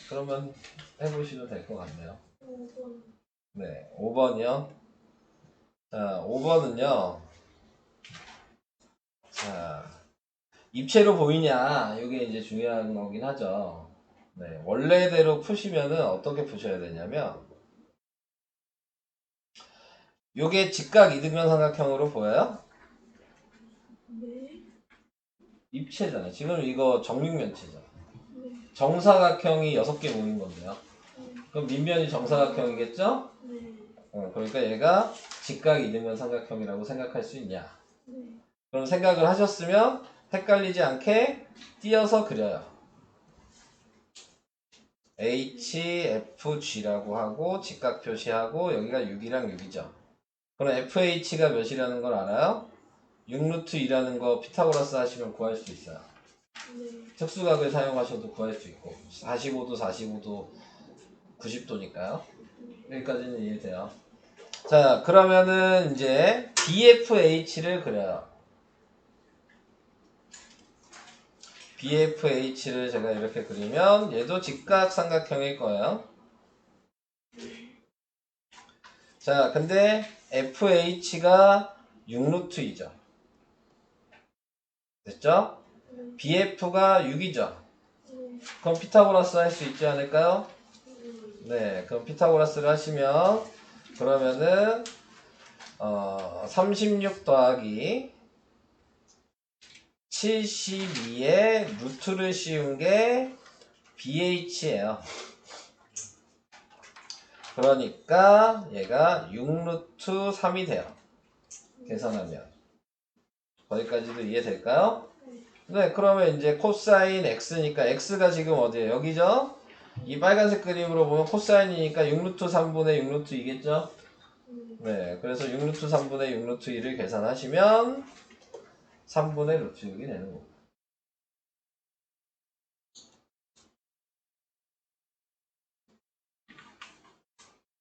그러면 해보시면 될 것 같네요. 5번. 네, 5번이요. 자, 5번은요. 자, 입체로 보이냐? 이게 이제 중요한 거긴 하죠. 네, 원래대로 푸시면은 어떻게 푸셔야 되냐면, 요게 직각 이등변 삼각형으로 보여요? 네. 입체잖아요. 지금 이거 정육면체죠. 네. 정사각형이 6개 모인 건데요. 네. 그럼 밑면이 정사각형이겠죠? 네. 그러니까 얘가 직각 이등변 삼각형이라고 생각할 수 있냐? 네. 그럼 생각을 하셨으면 헷갈리지 않게 띄어서 그려요. HFG라고 하고 직각 표시하고 여기가 6이랑 6이죠. 그럼 FH가 몇이라는 걸 알아요? 6루트 2라는 거 피타고라스 하시면 구할 수 있어요. 네. 특수각을 사용하셔도 구할 수 있고 45도 45도 90도니까요. 여기까지는 이해돼요. 자, 그러면은 이제 BFH를 그려요. BFH를 제가 이렇게 그리면 얘도 직각삼각형일 거예요. 자, 근데 FH가 6루트이죠. 됐죠? BF가 6이죠. 그럼 피타고라스 할 수 있지 않을까요? 네, 그럼 피타고라스를 하시면 그러면은 36 더하기 72에 루트를 씌운 게 BH예요. 그러니까 얘가 6루트 3이 돼요. 계산하면. 거기까지도 이해될까요? 네, 그러면 이제 코사인 x니까 x가 지금 어디에요? 여기죠? 이 빨간색 그림으로 보면 코사인이니까 6루트 3분의 6루트 2겠죠? 네, 그래서 6루트 3분의 6루트 2를 계산하시면 3분의 루트 6이 되는 겁니다.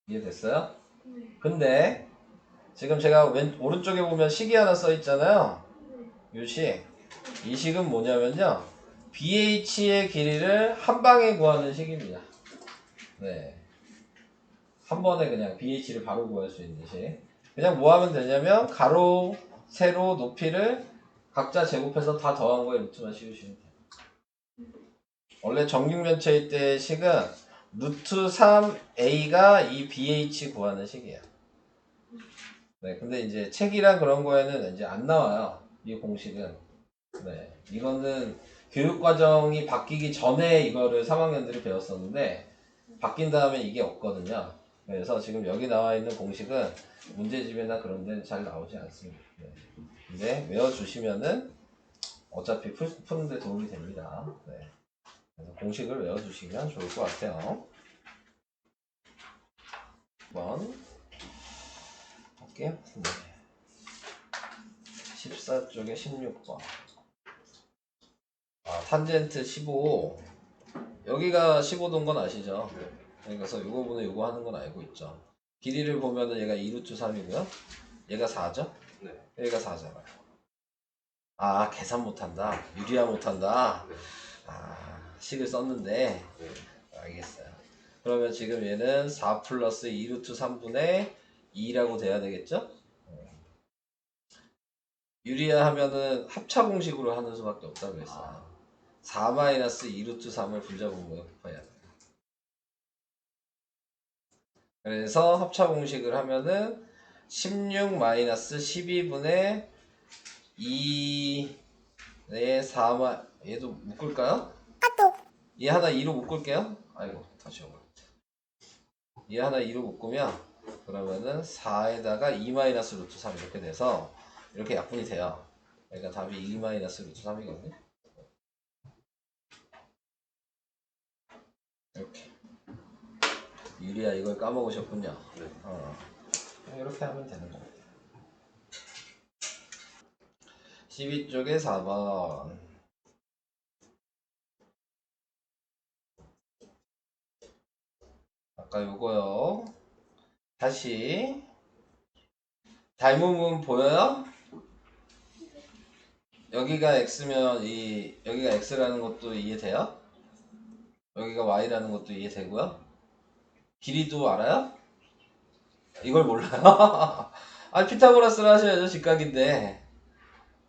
이해됐어요? 근데 지금 제가 오른쪽에 보면 식이 하나 써 있잖아요. 이 식. 이 식은 뭐냐면요. BH의 길이를 한 방에 구하는 식입니다. 네. 한 번에 그냥 BH를 바로 구할 수 있는 식. 그냥 뭐 하면 되냐면 가로, 세로, 높이를 각자 제곱해서 다 더한 거에 루트만 씌우시면 돼요. 원래 정육면체일 때 식은 루트 3a가 이 BH 구하는 식이에요. 네, 근데 이제 책이랑 그런 거에는 이제 안 나와요. 이 공식은. 네, 이거는 교육과정이 바뀌기 전에 이거를 3학년들이 배웠었는데 바뀐 다음에 이게 없거든요. 그래서 지금 여기 나와 있는 공식은 문제집이나 그런 데는 잘 나오지 않습니다. 네. 근데 외워주시면은 어차피 푸는데 도움이 됩니다. 네. 그래서 공식을 외워주시면 좋을 것 같아요. 한번 볼게요. 네. 14쪽에 16번. 탄젠트 15. 여기가 15도인 건 아시죠? 그래서 요거 분의 요거 하는 건 알고 있죠. 길이를 보면은 얘가 2루트 3이고요. 얘가 4죠? 네. 얘가 4잖아요. 아, 계산 못한다. 유리화 못한다. 네. 아, 식을 썼는데. 네. 알겠어요. 그러면 지금 얘는 4 플러스 2루트 3분의 2라고 돼야 되겠죠? 유리화 하면은 합차 공식으로 하는 수밖에 없다고 했어요. 4 마이너스 2루트 3을 분자분모에 곱해야 돼요. 그래서 합차 공식을 하면은 16 마이너스 12분의 2의 4마 얘도 묶을까요? 얘 하나 2로 묶을게요. 아이고 다시 오고. 얘 하나 2로 묶으면 그러면은 4에다가 2 마이너스 루트 3 이렇게 돼서 이렇게 약분이 돼요. 그러니까 답이 2 마이너스 루트 3이거든요. 이렇게. 유리야 이걸 까먹으셨군요. 네. 이렇게 하면 되는 겁니다. 12쪽에 4번. 아까 요거요. 다시 닮은 부분 보여요? 여기가 x면 여기가 x라는 것도 이해돼요? 여기가 y라는 것도 이해되고요. 길이도 알아요? 이걸 몰라요? 아니 피타고라스를 하셔야죠. 직각인데.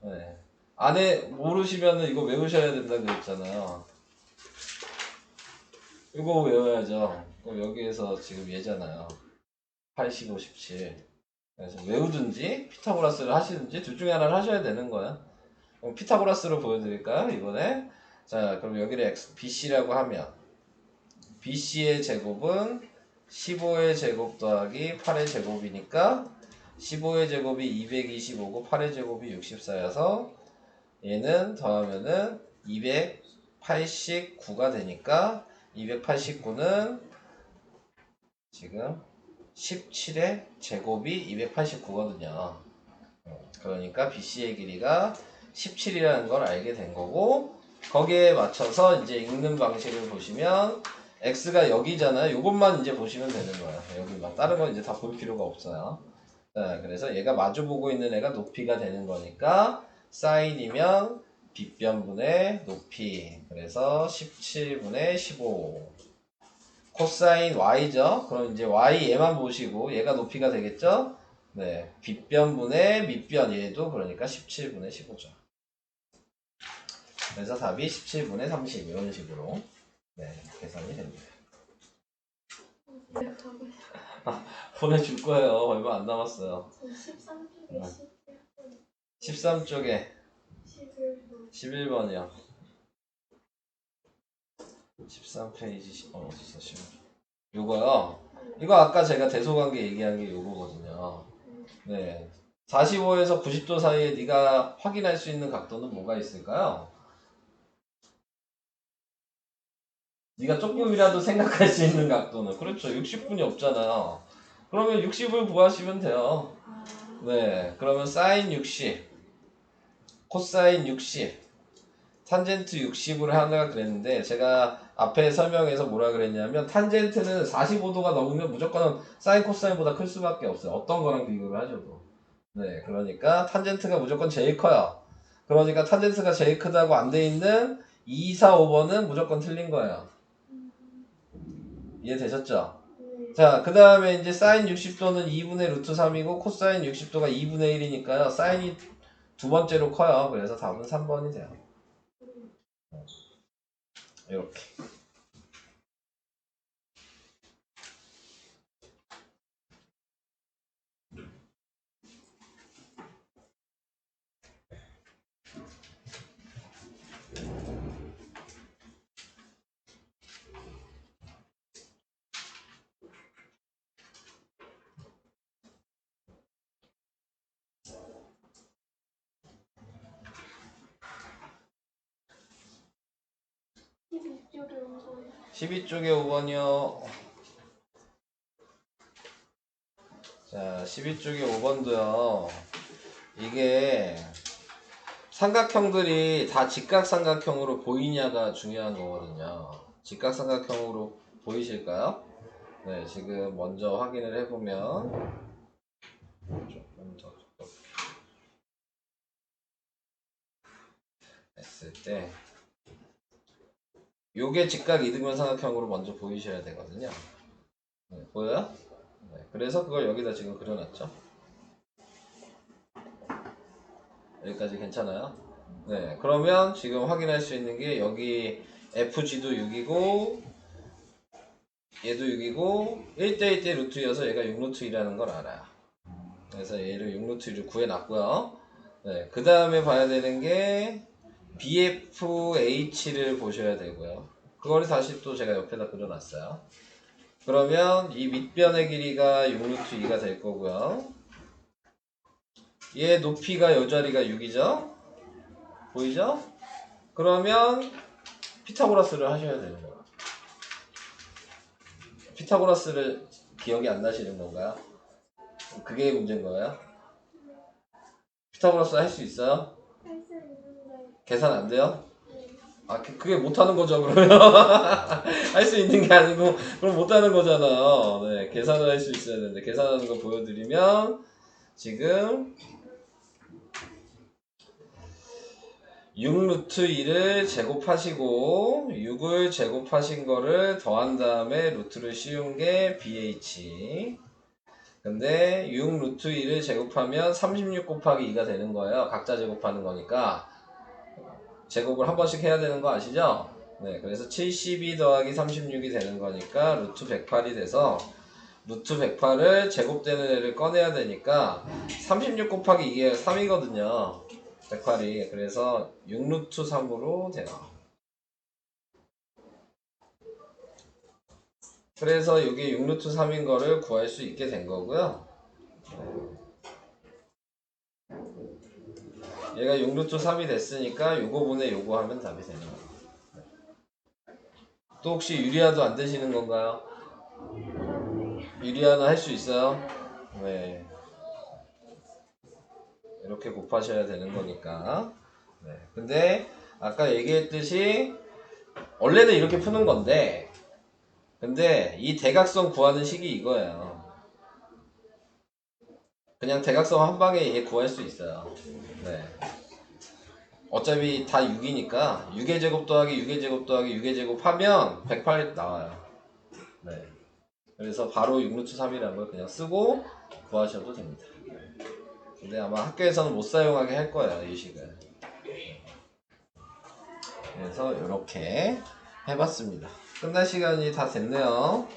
네. 안에 모르시면은 이거 외우셔야 된다 그랬잖아요. 이거 외워야죠. 그럼 여기에서 지금 얘잖아요. 85, 17. 그래서 외우든지 피타고라스를 하시든지 둘 중에 하나를 하셔야 되는 거예요. 그럼 피타고라스로 보여드릴까요? 이번에. 자, 그럼 여기를 BC라고 하면 BC의 제곱은 15의 제곱 더하기 8의 제곱이니까 15의 제곱이 225고 8의 제곱이 64여서 얘는 더하면은 289가 되니까 289는 지금 17의 제곱이 289거든요. 그러니까 BC의 길이가 17이라는 걸 알게 된 거고, 거기에 맞춰서 이제 읽는 방식을 보시면 x가 여기잖아요. 이것만 이제 보시면 되는 거예요. 여기만. 다른 건 이제 다 볼 필요가 없어요. 네, 그래서 얘가 마주보고 있는 애가 높이가 되는 거니까 사인이면 빗변분의 높이. 그래서 17분의 15. 코사인 y죠. 그럼 이제 y 얘만 보시고 얘가 높이가 되겠죠? 네, 빗변분의 밑변 얘도 그러니까 17분의 15죠. 그래서 답이 17분의 30 이런 식으로 네, 계산이 됩니다. 네, 답을 보내줄 거예요. 얼마 안 남았어요. 13쪽에 13쪽에 11번 11번이요. 13페이지 어딨어 11. 요거요. 이거 아까 제가 대소관계 얘기한 게 요거거든요. 네. 45에서 90도 사이에 네가 확인할 수 있는 각도는 뭐가 있을까요? 네가 조금이라도 생각할 수 있는 각도는 그렇죠. 60분이 없잖아요. 그러면 60을 구하시면 돼요. 네. 그러면 사인 60, 코사인 60, 탄젠트 60을 하려고 그랬는데 제가 앞에 설명에서 뭐라 그랬냐면 탄젠트는 45도가 넘으면 무조건 사인 코사인보다 클 수밖에 없어요. 어떤 거랑 비교를 하셔도. 네. 그러니까 탄젠트가 무조건 제일 커요. 그러니까 탄젠트가 제일 크다고 안 돼 있는 2, 4, 5번은 무조건 틀린 거예요. 이해되셨죠? 네. 자, 그 다음에 이제 사인 60도는 2분의 루트 3이고 코사인 60도가 2분의 1이니까요. 사인이 두 번째로 커요. 그래서 답은 3번이 돼요. 이렇게. 이쪽에 온 거예요. 12쪽에 5번이요. 자, 12쪽에 5번도요. 이게 삼각형들이 다 직각삼각형으로 보이냐가 중요한 거거든요. 직각삼각형으로 보이실까요? 네, 지금 먼저 확인을 해보면 조금 더 했을 때 요게 직각 이등변 삼각형으로 먼저 보이셔야 되거든요. 네, 보여요? 네, 그래서 그걸 여기다 지금 그려놨죠. 여기까지 괜찮아요? 네, 그러면 지금 확인할 수 있는 게 여기 FG도 6이고 얘도 6이고 1대1대 루트여서 얘가 6루트2라는 걸 알아요. 그래서 얘를 6루트2를 구해놨고요. 네, 그 다음에 봐야 되는 게 BFH를 보셔야 되고요. 그걸 다시 또 제가 옆에다 그려놨어요. 그러면 이 밑변의 길이가 6루트2가 될 거고요. 얘 높이가 이 자리가 6이죠? 보이죠? 그러면 피타고라스를 하셔야 되는 거예요. 피타고라스를 기억이 안 나시는 건가요? 그게 문제인 거예요? 피타고라스 할 수 있어요? 할 수 있는데 계산 안 돼요? 네. 아, 그게 못하는 거죠, 그러면. 할 수 있는 게 아니고, 그럼 못하는 거잖아요. 네, 계산을 할 수 있어야 되는데, 계산하는 거 보여드리면, 지금, 6루트 2를 제곱하시고, 6을 제곱하신 거를 더한 다음에 루트를 씌운 게 BH. 근데 6루트 2를 제곱하면 36 곱하기 2가 되는 거예요. 각자 제곱하는 거니까. 제곱을 한 번씩 해야 되는 거 아시죠? 네, 그래서 72 더하기 36이 되는 거니까 루트 108이 돼서 루트 108을 제곱되는 애를 꺼내야 되니까 36 곱하기 이게 3이거든요. 108이. 그래서 6루트 3으로 돼요. 그래서 이게 6루트 3인 거를 구할 수 있게 된 거고요. 얘가 6루트 3이 됐으니까 요거 분의 요거 하면 답이 되는 거예요. 또 혹시 유리화도 안 되시는 건가요? 유리화는 할 수 있어요? 네. 이렇게 곱하셔야 되는 거니까. 네. 근데 아까 얘기했듯이 원래는 이렇게 푸는 건데, 근데 이 대각선 구하는 식이 이거예요. 그냥 대각선 한 방에 얘 구할 수 있어요. 네. 어차피 다 6이니까 6의 제곱 더하기 6의 제곱 더하기 6의 제곱 하면 108 나와요. 네. 그래서 바로 6루트 3이라는 걸 그냥 쓰고 구하셔도 됩니다. 근데 아마 학교에서는 못 사용하게 할 거예요, 이 식을. 그래서 이렇게 해봤습니다. 끝날 시간이 다 됐네요.